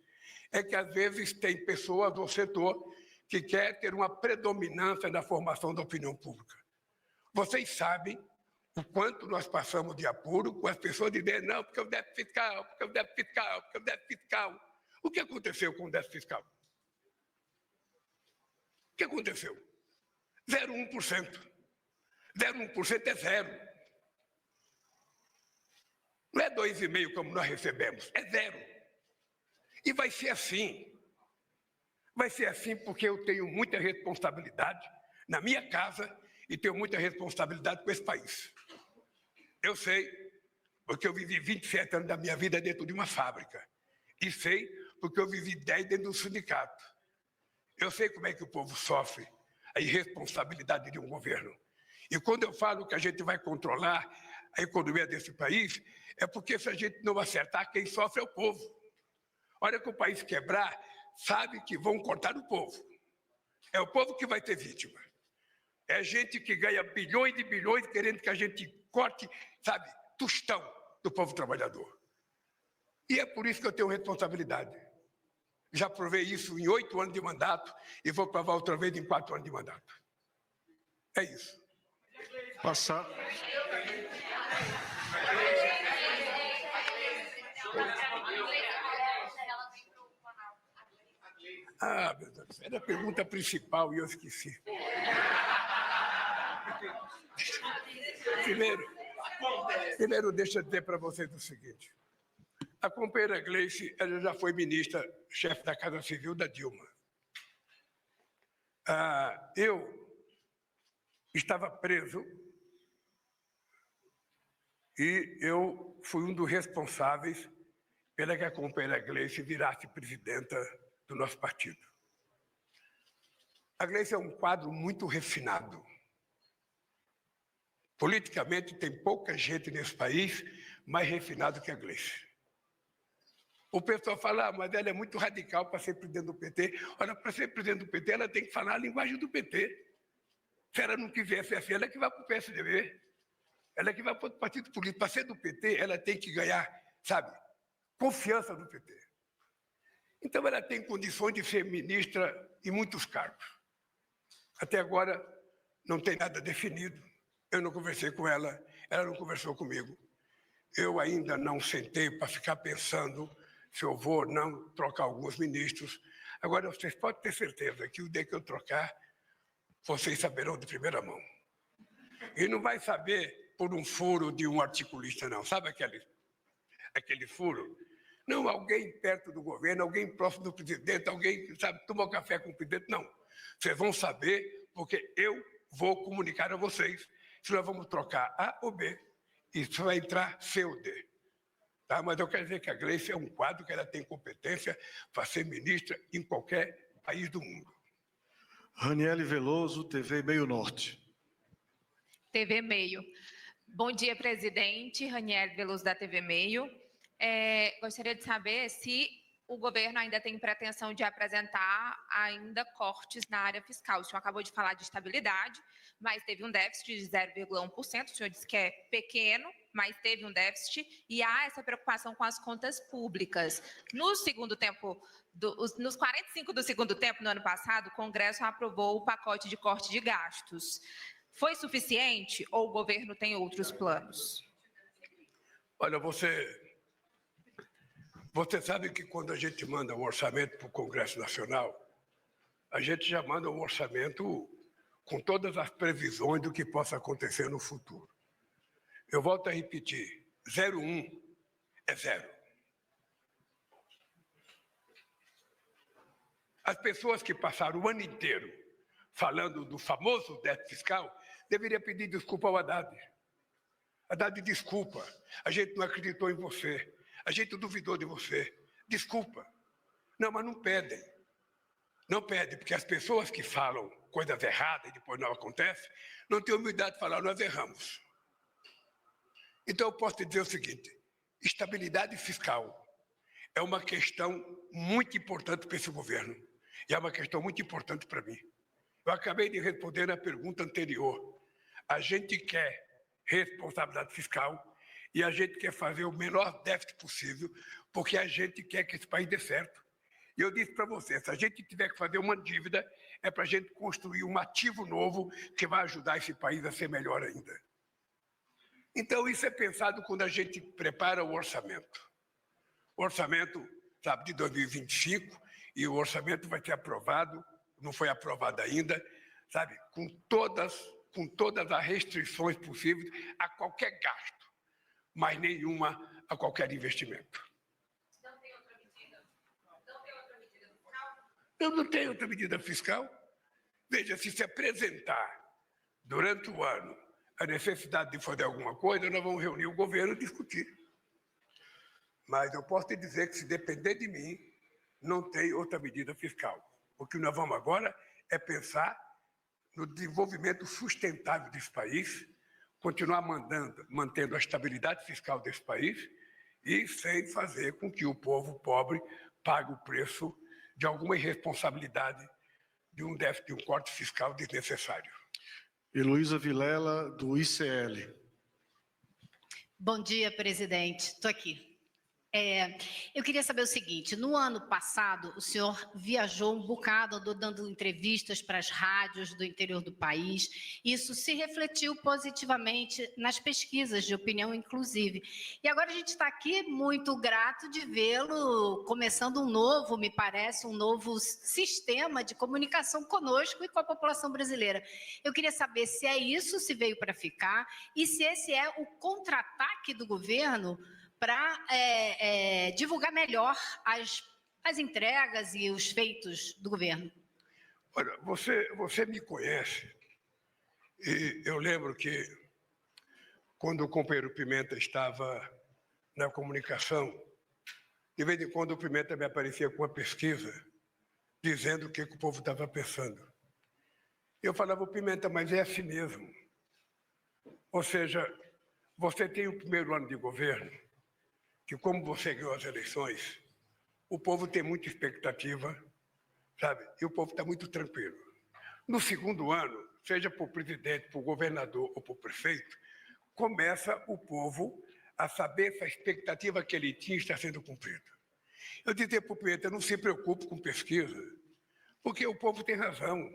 é que às vezes tem pessoas ou setor que quer ter uma predominância na formação da opinião pública. Vocês sabem o quanto nós passamos de apuro com as pessoas dizendo, não, porque o déficit fiscal, porque o déficit fiscal, porque o déficit fiscal. O que aconteceu com o déficit fiscal? O que aconteceu? 0,1%. 0,1% é zero. Não é 2,5% como nós recebemos, é zero. E vai ser assim. Vai ser assim porque eu tenho muita responsabilidade na minha casa e tenho muita responsabilidade com esse país. Eu sei, porque eu vivi 27 anos da minha vida dentro de uma fábrica. E sei, porque eu vivi 10 dentro do sindicato. Eu sei como é que o povo sofre a irresponsabilidade de um governo. E quando eu falo que a gente vai controlar a economia desse país, é porque se a gente não acertar, quem sofre é o povo. A hora que o país quebrar, sabe que vão cortar o povo. É o povo que vai ter vítima. É gente que ganha bilhões e bilhões querendo que a gente corte, sabe, tostão do povo trabalhador. E é por isso que eu tenho responsabilidade. Já provei isso em 8 anos de mandato e vou provar outra vez em 4 anos de mandato. É isso. Passar. Ah, meu Deus, era a pergunta principal e eu esqueci. Primeiro, deixa eu dizer para vocês o seguinte. A companheira Gleice, ela já foi ministra, chefe da Casa Civil da Dilma. Eu estava preso e eu fui um dos responsáveis pela que a companheira Gleice virasse presidenta do nosso partido. A Gleice é um quadro muito refinado. Politicamente, tem pouca gente nesse país mais refinado que a Gleice. O pessoal fala, mas ela é muito radical para ser presidente do PT. Olha, para ser presidente do PT, ela tem que falar a linguagem do PT. Se ela não quiser ser assim, ela é que vai para o PSDB. Ela é que vai para outro partido político. Para ser do PT, ela tem que ganhar, sabe, confiança do PT. Então, ela tem condições de ser ministra em muitos cargos. Até agora, não tem nada definido. Eu não conversei com ela, ela não conversou comigo. Eu ainda não sentei para ficar pensando se eu vou ou não trocar alguns ministros. Agora, vocês podem ter certeza que o dia que eu trocar, vocês saberão de primeira mão. E não vai saber por um furo de um articulista, não. Sabe aquele furo? Não, alguém perto do governo, alguém próximo do presidente, alguém, sabe, tomou café com o presidente. Não. Vocês vão saber porque eu vou comunicar a vocês se nós vamos trocar A ou B e se vai entrar C ou D. Tá? Mas eu quero dizer que a Gleice é um quadro que ela tem competência para ser ministra em qualquer país do mundo. Raniele Veloso, TV Meio Norte. TV Meio. Bom dia, presidente. Raniele Veloso, da TV Meio. Gostaria de saber se o governo ainda tem pretensão de apresentar ainda cortes na área fiscal. O senhor acabou de falar de estabilidade, mas teve um déficit de 0,1%. O senhor disse que é pequeno, mas teve um déficit, e há essa preocupação com as contas públicas. No segundo tempo, nos 45 do segundo tempo, no ano passado, o Congresso aprovou o pacote de corte de gastos. Foi suficiente ou o governo tem outros planos? Olha, você sabe que quando a gente manda um orçamento para o Congresso Nacional, a gente já manda um orçamento com todas as previsões do que possa acontecer no futuro. Eu volto a repetir, 0,1 é 0. As pessoas que passaram o ano inteiro falando do famoso déficit fiscal deveriam pedir desculpa ao Haddad. Haddad, desculpa, a gente não acreditou em você, a gente duvidou de você, desculpa. Não, mas não pedem. Não pedem, porque as pessoas que falam coisas erradas e depois não acontece, não têm humildade de falar, nós erramos. Então, eu posso te dizer o seguinte, estabilidade fiscal é uma questão muito importante para esse governo, e é uma questão muito importante para mim. Eu acabei de responder na pergunta anterior. A gente quer responsabilidade fiscal e a gente quer fazer o menor déficit possível, porque a gente quer que esse país dê certo. E eu disse para você, se a gente tiver que fazer uma dívida, é para a gente construir um ativo novo que vai ajudar esse país a ser melhor ainda. Então, isso é pensado quando a gente prepara o orçamento. O orçamento, sabe, de 2025, e o orçamento vai ser aprovado, não foi aprovado ainda, sabe, com todas as restrições possíveis a qualquer gasto, mas nenhuma a qualquer investimento. Não tem outra medida? Não tem outra medida fiscal? Eu não tenho outra medida fiscal. Veja, se apresentar durante o ano a necessidade de fazer alguma coisa, nós vamos reunir o governo e discutir. Mas eu posso te dizer que, se depender de mim, não tem outra medida fiscal. O que nós vamos agora é pensar no desenvolvimento sustentável desse país, continuar mantendo a estabilidade fiscal desse país e sem fazer com que o povo pobre pague o preço de alguma irresponsabilidade de um déficit, de um corte fiscal desnecessário. Heloísa Vilela, do ICL. Bom dia, presidente. Estou aqui. Eu queria saber o seguinte, no ano passado, o senhor viajou um bocado, andou dando entrevistas para as rádios do interior do país, isso se refletiu positivamente nas pesquisas de opinião, inclusive. E agora a gente está aqui muito grato de vê-lo começando um novo, me parece, um novo sistema de comunicação conosco e com a população brasileira. Eu queria saber se é isso, se veio para ficar, e se esse é o contra-ataque do governo para divulgar melhor as entregas e os feitos do governo. Olha, você me conhece e eu lembro que quando o companheiro Pimenta estava na comunicação, de vez em quando o Pimenta me aparecia com uma pesquisa dizendo o que o povo estava pensando. Eu falava, Pimenta, mas é assim mesmo. Ou seja, você tem o primeiro ano de governo, que como você ganhou as eleições, o povo tem muita expectativa, sabe? E o povo está muito tranquilo. No segundo ano, seja para o presidente, para o governador ou para o prefeito, começa o povo a saber se a expectativa que ele tinha está sendo cumprida. Eu dizia para o Pimenta, não se preocupe com pesquisa, porque o povo tem razão.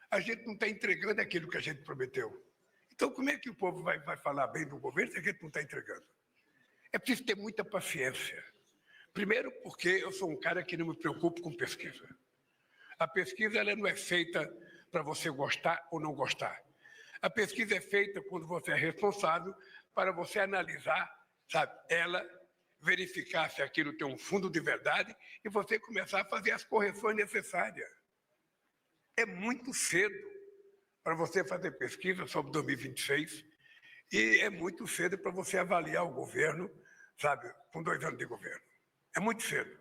A gente não está entregando aquilo que a gente prometeu. Então, como é que o povo vai falar bem do governo se a gente não está entregando? É preciso ter muita paciência. Primeiro, porque eu sou um cara que não me preocupo com pesquisa. A pesquisa ela não é feita para você gostar ou não gostar. A pesquisa é feita quando você é responsável para você analisar, sabe, ela, verificar se aquilo tem um fundo de verdade e você começar a fazer as correções necessárias. É muito cedo para você fazer pesquisa sobre 2026 e é muito cedo para você avaliar o governo, sabe, com 2 anos de governo. É muito cedo.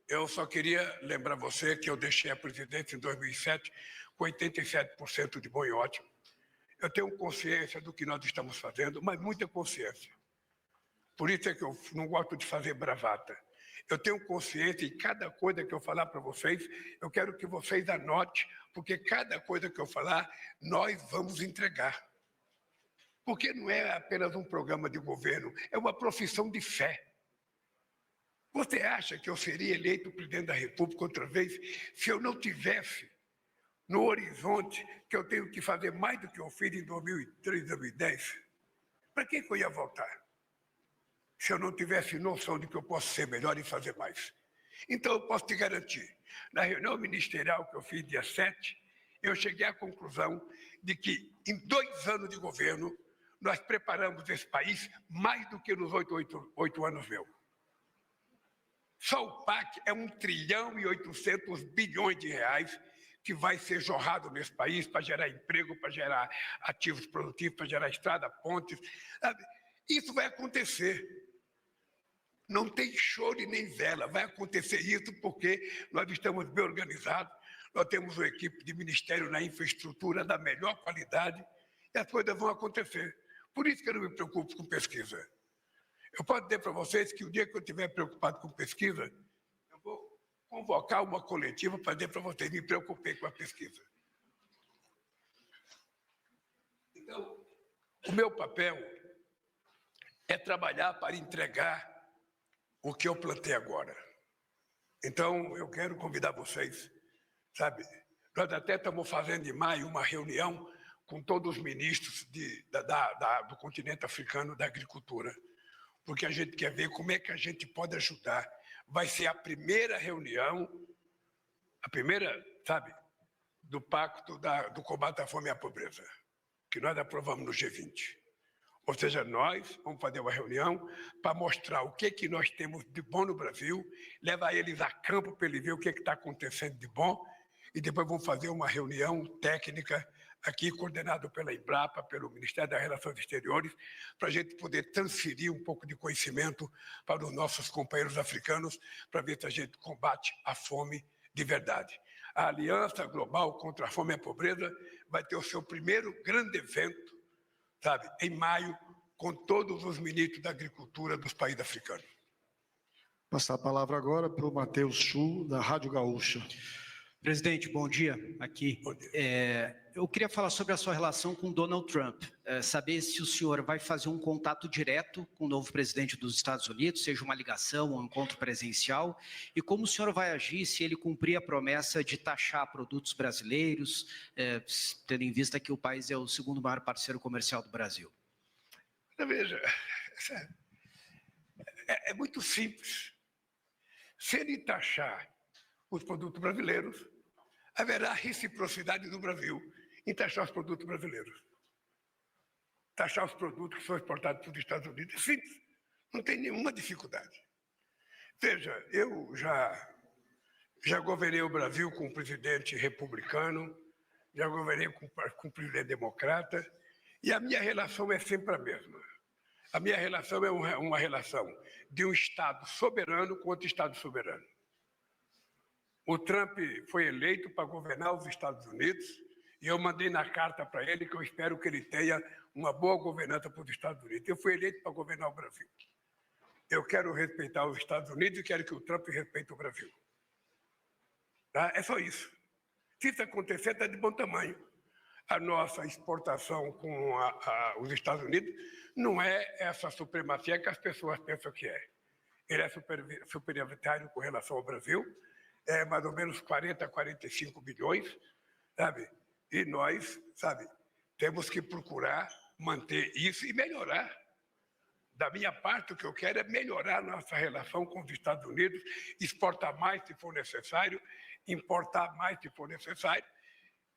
Eu só queria lembrar você que eu deixei a presidência em 2007 com 87% de bom e ótimo. Eu tenho consciência do que nós estamos fazendo, mas muita consciência. Por isso é que eu não gosto de fazer bravata. Eu tenho consciência e cada coisa que eu falar para vocês, eu quero que vocês anotem, porque cada coisa que eu falar, nós vamos entregar. Porque não é apenas um programa de governo, é uma profissão de fé. Você acha que eu seria eleito presidente da República outra vez se eu não tivesse no horizonte que eu tenho que fazer mais do que eu fiz em 2003, 2010? Para que eu ia votar? Se eu não tivesse noção de que eu posso ser melhor e fazer mais. Então, eu posso te garantir, na reunião ministerial que eu fiz dia 7, eu cheguei à conclusão de que, em 2 anos de governo, nós preparamos esse país mais do que nos 8 anos meus. Só o PAC é 1 trilhão e 800 bilhões de reais que vai ser jorrado nesse país para gerar emprego, para gerar ativos produtivos, para gerar estrada, pontes. Sabe? Isso vai acontecer. Não tem choro e nem vela. Vai acontecer isso porque nós estamos bem organizados, nós temos uma equipe de ministério na infraestrutura da melhor qualidade e as coisas vão acontecer. Por isso que eu não me preocupo com pesquisa. Eu posso dizer para vocês que o dia que eu estiver preocupado com pesquisa, eu vou convocar uma coletiva para dizer para vocês, me preocupei com a pesquisa. Então, o meu papel é trabalhar para entregar o que eu plantei agora. Então, eu quero convidar vocês, sabe, nós até estamos fazendo em maio uma reunião com todos os ministros do continente africano da agricultura, porque a gente quer ver como é que a gente pode ajudar. Vai ser a primeira reunião, sabe, do pacto do combate à fome e à pobreza, que nós aprovamos no G20. Ou seja, nós vamos fazer uma reunião para mostrar o que nós temos de bom no Brasil, levar eles a campo para eles verem o que está acontecendo de bom, e depois vamos fazer uma reunião técnica aqui, coordenado pela Embrapa, pelo Ministério das Relações Exteriores, para a gente poder transferir um pouco de conhecimento para os nossos companheiros africanos, para ver se a gente combate a fome de verdade. A Aliança Global contra a Fome e a Pobreza vai ter o seu primeiro grande evento, sabe, em maio, com todos os ministros da agricultura dos países africanos. Passar a palavra agora para o Matheus Chu, da Rádio Gaúcha. Presidente, bom dia. Aqui. Bom dia. Eu queria falar sobre a sua relação com Donald Trump. Saber se o senhor vai fazer um contato direto com o novo presidente dos Estados Unidos, seja uma ligação ou um encontro presencial, e como o senhor vai agir se ele cumprir a promessa de taxar produtos brasileiros, tendo em vista que o país é o segundo maior parceiro comercial do Brasil. Veja, é muito simples. Se ele taxar os produtos brasileiros, haverá reciprocidade do Brasil em taxar os produtos brasileiros. Taxar os produtos que são exportados para os Estados Unidos é simples, não tem nenhuma dificuldade. Veja, eu Já governei o Brasil com um presidente republicano, já governei com um presidente democrata, e a minha relação é sempre a mesma. A minha relação é uma relação de um Estado soberano com outro Estado soberano. O Trump foi eleito para governar os Estados Unidos e eu mandei na carta para ele que eu espero que ele tenha uma boa governança para os Estados Unidos. Eu fui eleito para governar o Brasil. Eu quero respeitar os Estados Unidos e quero que o Trump respeite o Brasil. Tá? É só isso. Se isso acontecer, está de bom tamanho. A nossa exportação com os Estados Unidos não é essa supremacia que as pessoas pensam que é. Ele é superioritário com relação ao Brasil, é mais ou menos 40, 45 bilhões, sabe? E nós, sabe, temos que procurar manter isso e melhorar. Da minha parte, o que eu quero é melhorar nossa relação com os Estados Unidos, exportar mais se for necessário, importar mais se for necessário,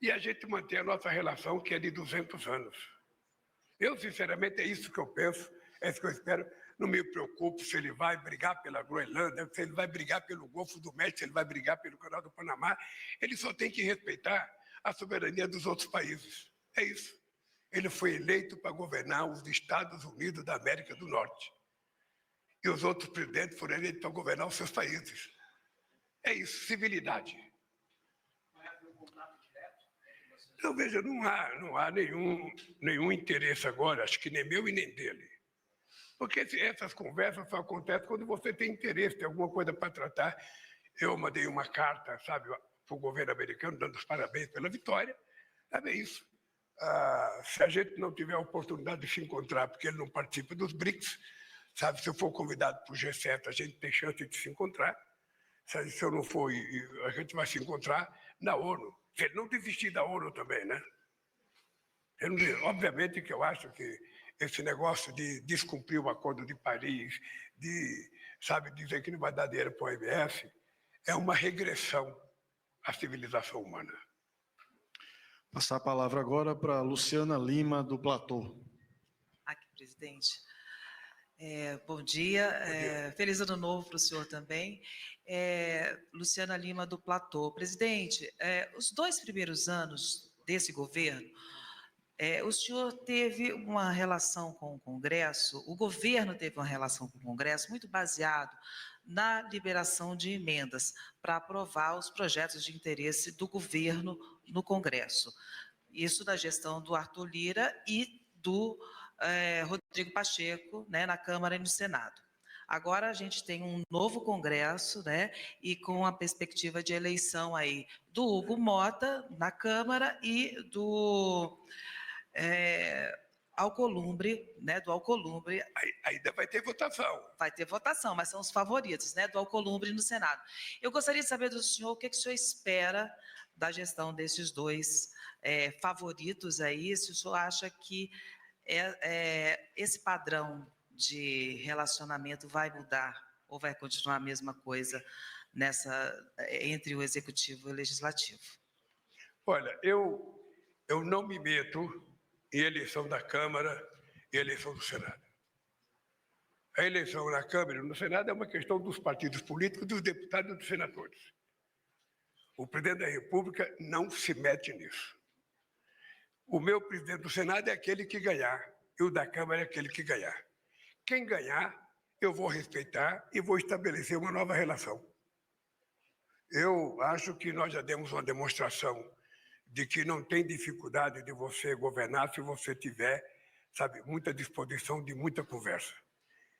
e a gente manter a nossa relação, que é de 200 anos. Eu, sinceramente, é isso que eu penso, é isso que eu espero. Não me preocupo se ele vai brigar pela Groenlândia, se ele vai brigar pelo Golfo do México, se ele vai brigar pelo Canal do Panamá. Ele só tem que respeitar a soberania dos outros países. É isso. Ele foi eleito para governar os Estados Unidos da América do Norte. E os outros presidentes foram eleitos para governar os seus países. É isso, civilidade. Então, veja, não há nenhum interesse agora, acho que nem meu e nem dele. Porque essas conversas só acontecem quando você tem interesse, tem alguma coisa para tratar. Eu mandei uma carta, sabe, para o governo americano, dando os parabéns pela vitória. Sabe, é isso. Se a gente não tiver a oportunidade de se encontrar, porque ele não participa dos BRICS, sabe, se eu for convidado para o G7, a gente tem chance de se encontrar. Se eu não for, a gente vai se encontrar na ONU. Se ele não desistir da ONU também, né? Obviamente que eu acho que esse negócio de descumprir o Acordo de Paris, de, sabe, dizer que não vai dar dinheiro para o OMS, é uma regressão à civilização humana. Passar a palavra agora para a Luciana Lima, do Platô. Aqui, presidente. Bom dia. Feliz ano novo para o senhor também. Luciana Lima, do Platô. Presidente, os 2 primeiros anos desse governo, o senhor teve uma relação com o Congresso, o governo teve uma relação com o Congresso muito baseado na liberação de emendas para aprovar os projetos de interesse do governo no Congresso. Isso da gestão do Arthur Lira e do Rodrigo Pacheco, né, na Câmara e no Senado. Agora a gente tem um novo Congresso, né, e com a perspectiva de eleição aí do Hugo Mota na Câmara e do Alcolumbre, né, do Alcolumbre. Ainda vai ter votação. Vai ter votação, mas são os favoritos, né, do Alcolumbre no Senado. Eu gostaria de saber do senhor o que o senhor espera da gestão desses 2 favoritos aí, se o senhor acha que esse padrão de relacionamento vai mudar ou vai continuar a mesma coisa entre o Executivo e o Legislativo? Olha, eu não me meto em eleição da Câmara e eleição do Senado. A eleição na Câmara e no Senado é uma questão dos partidos políticos, dos deputados e dos senadores. O presidente da República não se mete nisso. O meu presidente do Senado é aquele que ganhar, e o da Câmara é aquele que ganhar. Quem ganhar, eu vou respeitar e vou estabelecer uma nova relação. Eu acho que nós já demos uma demonstração de que não tem dificuldade de você governar se você tiver, sabe, muita disposição de muita conversa.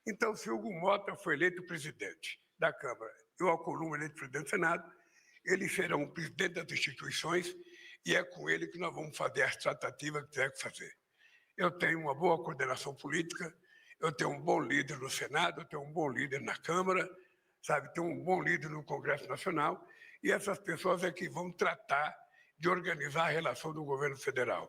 Então, se Hugo Mota foi eleito presidente da Câmara e o Alcolumbre eleito presidente do Senado, eles serão o presidente das instituições e é com ele que nós vamos fazer as tratativas que tiver que fazer. Eu tenho uma boa coordenação política, eu tenho um bom líder no Senado, eu tenho um bom líder na Câmara, sabe, tenho um bom líder no Congresso Nacional, e essas pessoas é que vão tratar de organizar a relação do governo federal.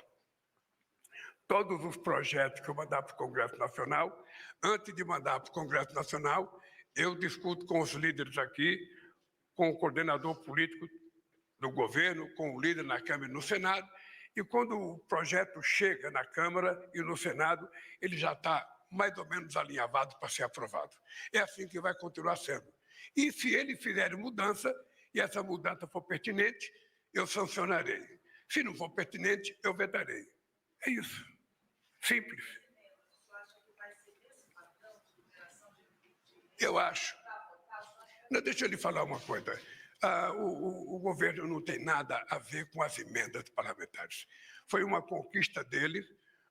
Todos os projetos que eu mandar para o Congresso Nacional, antes de mandar para o Congresso Nacional, eu discuto com os líderes aqui, com o coordenador político do governo, com o líder na Câmara e no Senado, e quando o projeto chega na Câmara e no Senado, ele já está mais ou menos alinhavado para ser aprovado. É assim que vai continuar sendo. E se eles fizerem mudança, e essa mudança for pertinente, eu sancionarei. Se não for pertinente, eu vetarei. É isso. Simples. Eu acho. Não, deixa eu lhe falar uma coisa. O governo não tem nada a ver com as emendas parlamentares. Foi uma conquista dele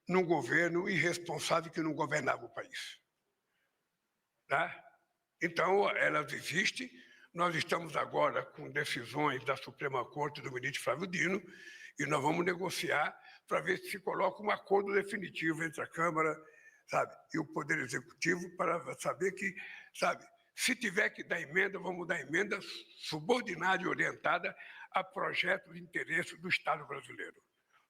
num governo irresponsável que não governava o país. Tá? Então, elas existem. Nós estamos agora com decisões da Suprema Corte do ministro Flávio Dino e nós vamos negociar para ver se coloca um acordo definitivo entre a Câmara, sabe, e o Poder Executivo para saber que, sabe, se tiver que dar emenda, vamos dar emenda subordinada e orientada a projetos de interesse do Estado brasileiro,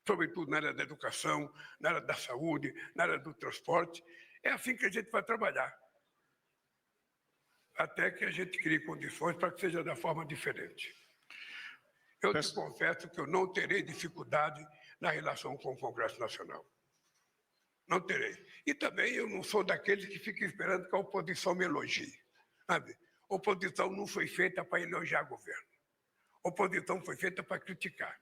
sobretudo na área da educação, na área da saúde, na área do transporte. É assim que a gente vai trabalhar, até que a gente crie condições para que seja da forma diferente. Eu te confesso que eu não terei dificuldade na relação com o Congresso Nacional. Não terei. E também eu não sou daqueles que ficam esperando que a oposição me elogie. Sabe? Oposição não foi feita para elogiar o governo. Oposição foi feita para criticar.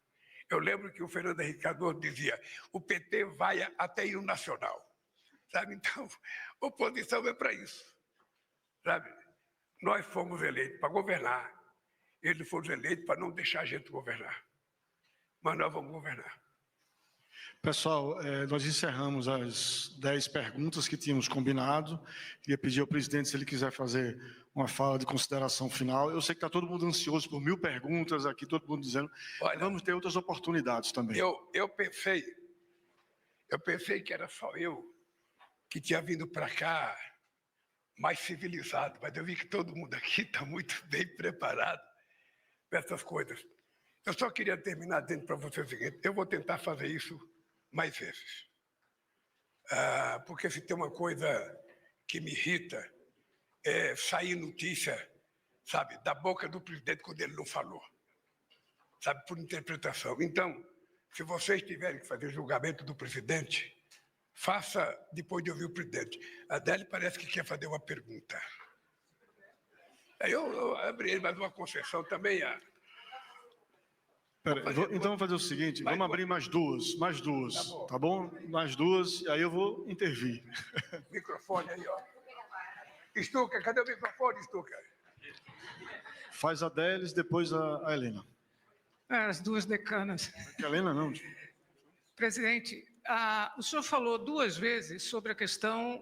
Eu lembro que o Fernando Henrique Cardoso dizia: o PT vai até ir no nacional. Sabe? Então, oposição é para isso. Sabe? Nós fomos eleitos para governar. Eles foram eleitos para não deixar a gente governar. Mas nós vamos governar. Pessoal, nós encerramos as 10 perguntas que tínhamos combinado. Queria pedir ao presidente se ele quiser fazer uma fala de consideração final. Eu sei que está todo mundo ansioso por 1000 perguntas aqui, todo mundo dizendo. Olha, vamos ter outras oportunidades também. Eu pensei que era só eu que tinha vindo para cá mais civilizado, mas eu vi que todo mundo aqui está muito bem preparado para essas coisas. Eu só queria terminar dizendo para você o seguinte: eu vou tentar fazer isso mais vezes. Porque se tem uma coisa que me irrita, é sair notícia, sabe, da boca do presidente quando ele não falou, sabe, por interpretação. Então, se vocês tiverem que fazer julgamento do presidente, faça depois de ouvir o presidente. A Adele parece que quer fazer uma pergunta. Aí eu abri mais uma concessão também. Então vamos fazer o seguinte, vamos abrir mais duas, tá bom? Mais duas, e aí eu vou intervir. Microfone aí, ó. Stuka, cadê o microfone, Stuka? Faz a Délis, depois a Helena. As duas decanas. A Helena não. Presidente, o senhor falou 2 vezes sobre a questão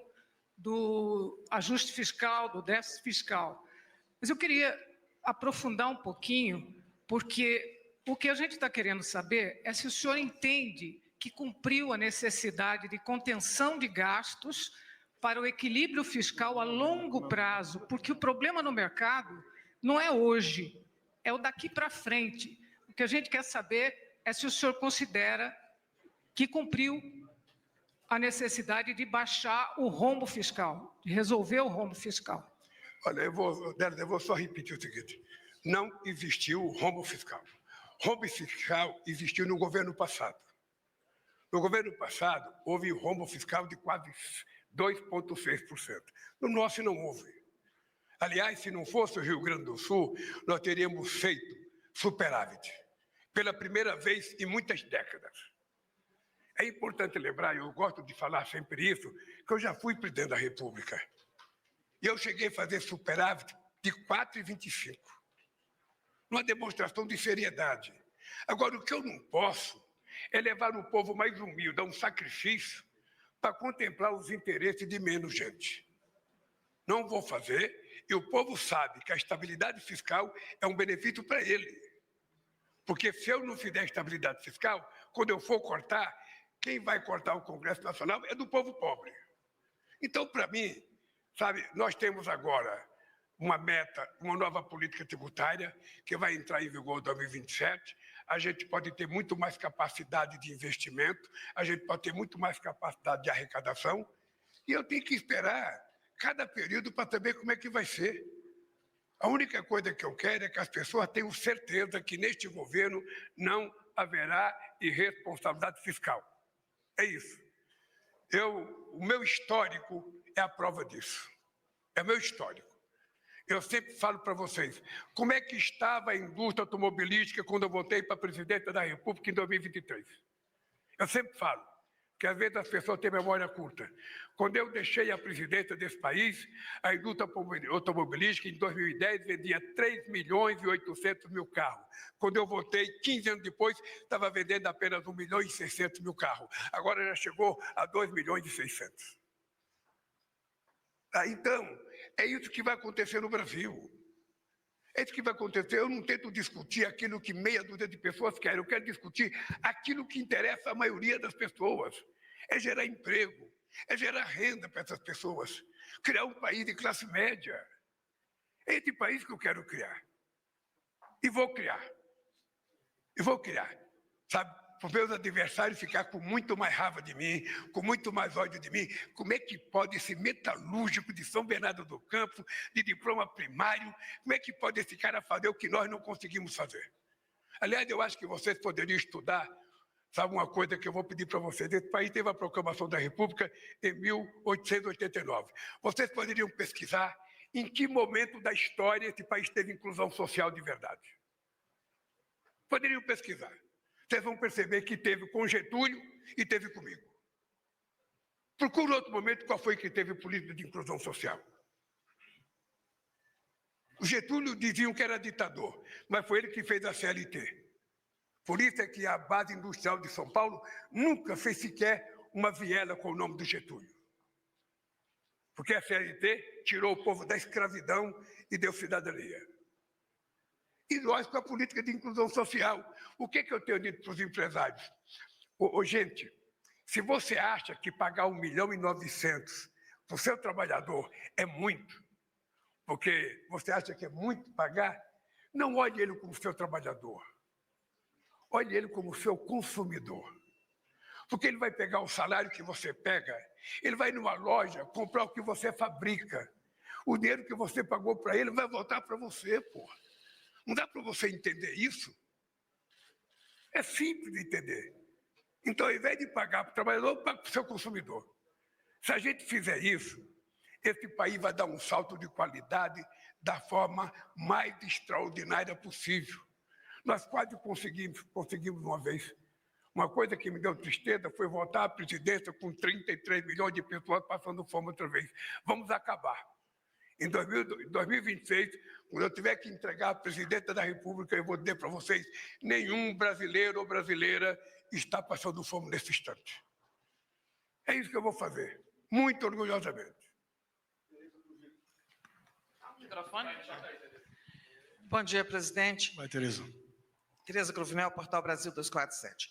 do ajuste fiscal, do déficit fiscal. Mas eu queria aprofundar um pouquinho, porque o que a gente está querendo saber é se o senhor entende que cumpriu a necessidade de contenção de gastos para o equilíbrio fiscal a longo prazo, porque o problema no mercado não é hoje, é o daqui para frente. O que a gente quer saber é se o senhor considera que cumpriu a necessidade de baixar o rombo fiscal, de resolver o rombo fiscal. Olha, eu vou só repetir o seguinte: não existiu rombo fiscal. Rombo fiscal existiu no governo passado. No governo passado, houve rombo fiscal de quase 2,6%. No nosso não houve. Aliás, se não fosse o Rio Grande do Sul, nós teríamos feito superávit, pela primeira vez em muitas décadas. É importante lembrar, eu gosto de falar sempre isso, que eu já fui presidente da República. E eu cheguei a fazer superávit de 4,25. Uma demonstração de seriedade. Agora, o que eu não posso é levar o povo mais humilde a um sacrifício para contemplar os interesses de menos gente. Não vou fazer, e o povo sabe que a estabilidade fiscal é um benefício para ele. Porque se eu não fizer estabilidade fiscal, quando eu for cortar, quem vai cortar o Congresso Nacional é do povo pobre. Então, para mim, sabe, nós temos agora uma meta, uma nova política tributária que vai entrar em vigor em 2027. A gente pode ter muito mais capacidade de investimento, a gente pode ter muito mais capacidade de arrecadação, e eu tenho que esperar cada período para saber como é que vai ser. A única coisa que eu quero é que as pessoas tenham certeza que neste governo não haverá irresponsabilidade fiscal. É isso. O meu histórico é a prova disso. É meu histórico. Eu sempre falo para vocês, como é que estava a indústria automobilística quando eu voltei para presidente da República em 2023? Eu sempre falo, que às vezes as pessoas têm memória curta. Quando eu deixei a presidência desse país, a indústria automobilística, em 2010, vendia 3.800.000 carros. Quando eu voltei, 15 anos depois, estava vendendo apenas 1.600.000 carros. Agora já chegou a 2.600.000. Então, é isso que vai acontecer no Brasil. É isso que vai acontecer. Eu não tento discutir aquilo que meia dúzia de pessoas querem. Eu quero discutir aquilo que interessa à maioria das pessoas. É gerar emprego, é gerar renda para essas pessoas. Criar um país de classe média. É esse país que eu quero criar. E vou criar. E vou criar. Sabe? Para os meus adversários ficar com muito mais raiva de mim, com muito mais ódio de mim. Como é que pode esse metalúrgico de São Bernardo do Campo, de diploma primário, como é que pode esse cara fazer o que nós não conseguimos fazer? Aliás, eu acho que vocês poderiam estudar, sabe uma coisa que eu vou pedir para vocês? Esse país teve a proclamação da República em 1889. Vocês poderiam pesquisar em que momento da história esse país teve inclusão social de verdade. Poderiam pesquisar. Vocês vão perceber que teve com Getúlio e teve comigo. Procura outro momento qual foi que teve política de inclusão social. O Getúlio diziam que era ditador, mas foi ele que fez a CLT. Por isso é que a base industrial de São Paulo nunca fez sequer uma viela com o nome do Getúlio. Porque a CLT tirou o povo da escravidão e deu cidadania. E nós com a política de inclusão social. O que eu tenho dito para os empresários? Gente, se você acha que pagar 1.900.000 para o seu trabalhador é muito, porque você acha que é muito pagar, não olhe ele como seu trabalhador. Olhe ele como seu consumidor. Porque ele vai pegar o salário que você pega, ele vai numa loja comprar o que você fabrica. O dinheiro que você pagou para ele vai voltar para você, porra. Não dá para você entender isso? É simples de entender. Então, ao invés de pagar para o trabalhador, paga para o seu consumidor. Se a gente fizer isso, esse país vai dar um salto de qualidade da forma mais extraordinária possível. Nós quase conseguimos uma vez. Uma coisa que me deu tristeza foi voltar à presidência com 33 milhões de pessoas passando fome outra vez. Vamos acabar. Em 2026, quando eu tiver que entregar a presidenta da República, eu vou dizer para vocês, nenhum brasileiro ou brasileira está passando fome nesse instante. É isso que eu vou fazer, muito orgulhosamente. Bom dia, presidente. Vai, Tereza. Tereza Cruvinel, Portal Brasil 247.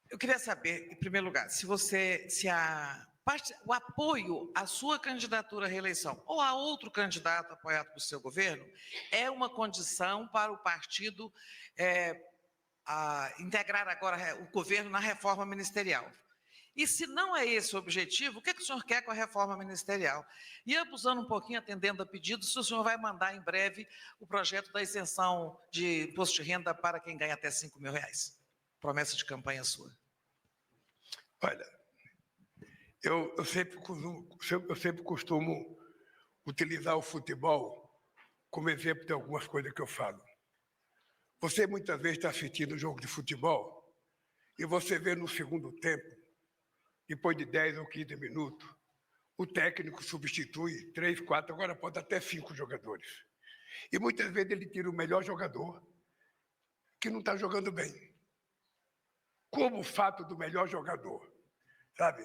Eu queria saber, em primeiro lugar, o apoio à sua candidatura à reeleição ou a outro candidato apoiado pelo seu governo é uma condição para o partido integrar agora o governo na reforma ministerial. E se não é esse o objetivo, o que o senhor quer com a reforma ministerial? E abusando um pouquinho, atendendo a pedidos, se o senhor vai mandar em breve o projeto da isenção de imposto de renda para quem ganha até R$5.000. Promessa de campanha sua. Olha, eu sempre costumo utilizar o futebol como exemplo de algumas coisas que eu falo. Você muitas vezes está assistindo um jogo de futebol e você vê no segundo tempo, depois de 10 ou 15 minutos, o técnico substitui 3, 4, agora pode até 5 jogadores. E muitas vezes ele tira o melhor jogador que não está jogando bem. Como o fato do melhor jogador, sabe,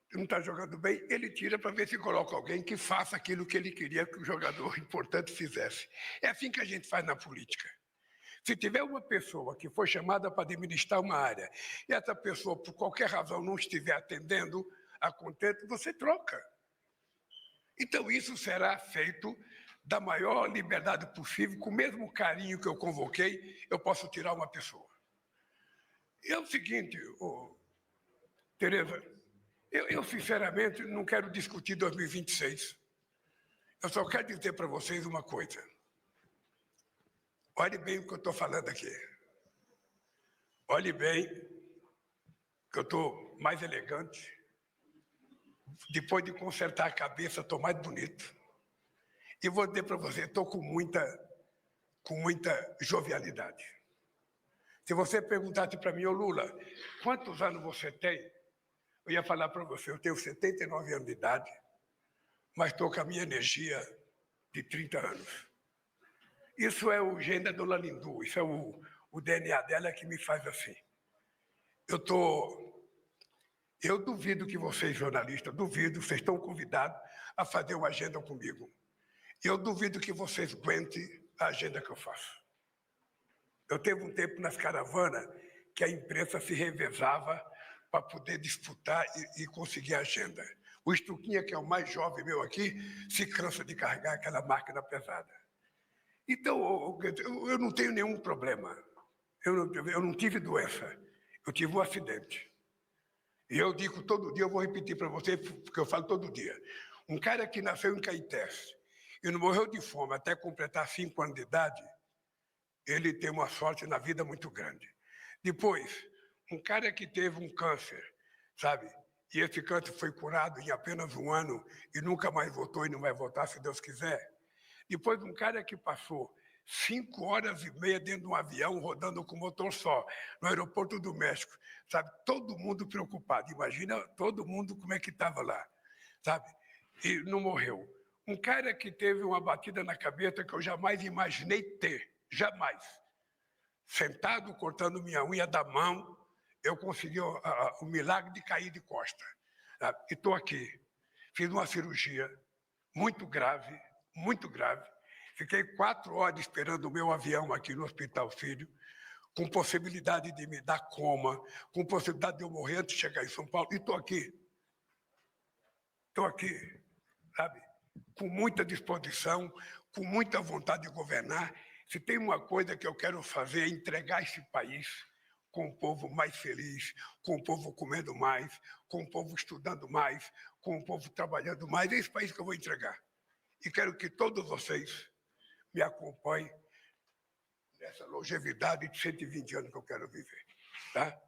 que não está jogando bem, ele tira para ver se coloca alguém que faça aquilo que ele queria que o jogador importante fizesse. É assim que a gente faz na política. Se tiver uma pessoa que foi chamada para administrar uma área e essa pessoa, por qualquer razão, não estiver atendendo a contento, você troca. Então, isso será feito da maior liberdade possível, com o mesmo carinho que eu convoquei, eu posso tirar uma pessoa. E é o seguinte, Tereza, eu sinceramente não quero discutir 2026. Eu só quero dizer para vocês uma coisa. Olhe bem o que eu estou falando aqui. Olhe bem que eu estou mais elegante. Depois de consertar a cabeça, estou mais bonito. E vou dizer para você, estou com muita jovialidade. Se você perguntasse para mim, ô Lula, quantos anos você tem? Eu ia falar para você, eu tenho 79 anos de idade, mas estou com a minha energia de 30 anos. Isso é o gene da Dona Lindu, isso é o DNA dela que me faz assim. Eu duvido que vocês, jornalistas, duvido, vocês estão convidados a fazer uma agenda comigo. Eu duvido que vocês aguentem a agenda que eu faço. Eu teve um tempo nas caravanas que a imprensa se revezava para poder disputar e conseguir a agenda. O Estuquinha, que é o mais jovem meu aqui, se cansa de carregar aquela máquina pesada. Então, eu não tenho nenhum problema. Eu não tive doença, eu tive um acidente. E eu digo todo dia, eu vou repetir para você, porque eu falo todo dia. Um cara que nasceu em Caetés e não morreu de fome até completar 5 anos de idade, ele tem uma sorte na vida muito grande. Depois, um cara que teve um câncer, sabe? E esse câncer foi curado em apenas 1 ano e nunca mais voltou e não vai voltar, se Deus quiser. Depois, um cara que passou 5 horas e meia dentro de um avião, rodando com motor só, no aeroporto do México, sabe? Todo mundo preocupado. Imagina todo mundo como é que estava lá, sabe? E não morreu. Um cara que teve uma batida na cabeça que eu jamais imaginei ter, jamais. Sentado, cortando minha unha da mão, eu consegui o milagre de cair de costa. Sabe? E estou aqui. Fiz uma cirurgia muito grave, muito grave. Fiquei 4 horas esperando o meu avião aqui no Hospital Sírio, com possibilidade de me dar coma, com possibilidade de eu morrer antes de chegar em São Paulo. E estou aqui. Estou aqui, sabe? Com muita disposição, com muita vontade de governar. Se tem uma coisa que eu quero fazer é entregar esse país com o povo mais feliz, com o povo comendo mais, com o povo estudando mais, com o povo trabalhando mais. É esse país que eu vou entregar. E quero que todos vocês me acompanhem nessa longevidade de 120 anos que eu quero viver. Tá?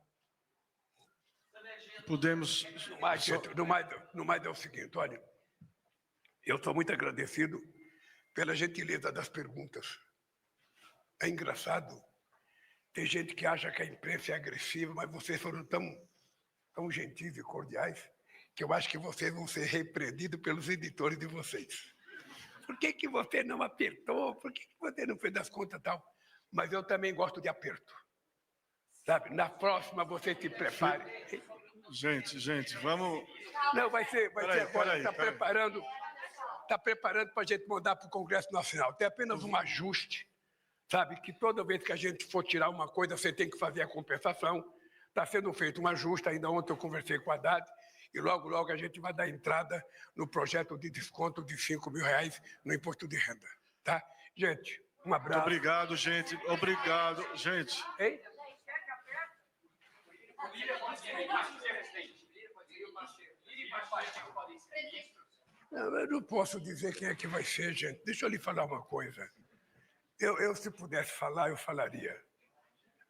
Podemos... No mais é o seguinte, olha, eu estou muito agradecido pela gentileza das perguntas. É engraçado, tem gente que acha que a imprensa é agressiva, mas vocês foram tão gentis e cordiais que eu acho que vocês vão ser repreendidos pelos editores de vocês. Por que você não apertou? Por que você não fez as contas e tal? Mas eu também gosto de aperto. Sabe? Na próxima você se prepare. Gente, vamos... Não, vai ser agora. Está preparando para a gente mandar para o Congresso Nacional. Tem apenas um ajuste, sabe? Que toda vez que a gente for tirar uma coisa, você tem que fazer a compensação. Está sendo feito um ajuste. Ainda ontem eu conversei com a Haddad e logo a gente vai dar entrada no projeto de desconto de R$5.000 no imposto de renda. Tá? Gente, um abraço. Muito obrigado, gente. Obrigado, gente. Hein? Não, eu não posso dizer quem é que vai ser, gente. Deixa eu lhe falar uma coisa. Eu se pudesse falar, eu falaria.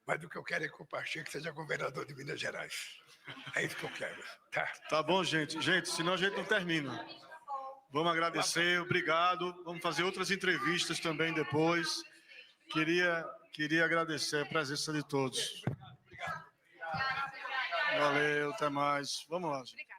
Mas o que eu quero é que o Pacheco seja governador de Minas Gerais. É isso que eu quero. Tá bom, gente. Gente, senão a gente não termina. Vamos agradecer, obrigado. Vamos fazer outras entrevistas também depois. Queria agradecer a presença de todos. Valeu, até mais. Vamos lá, gente.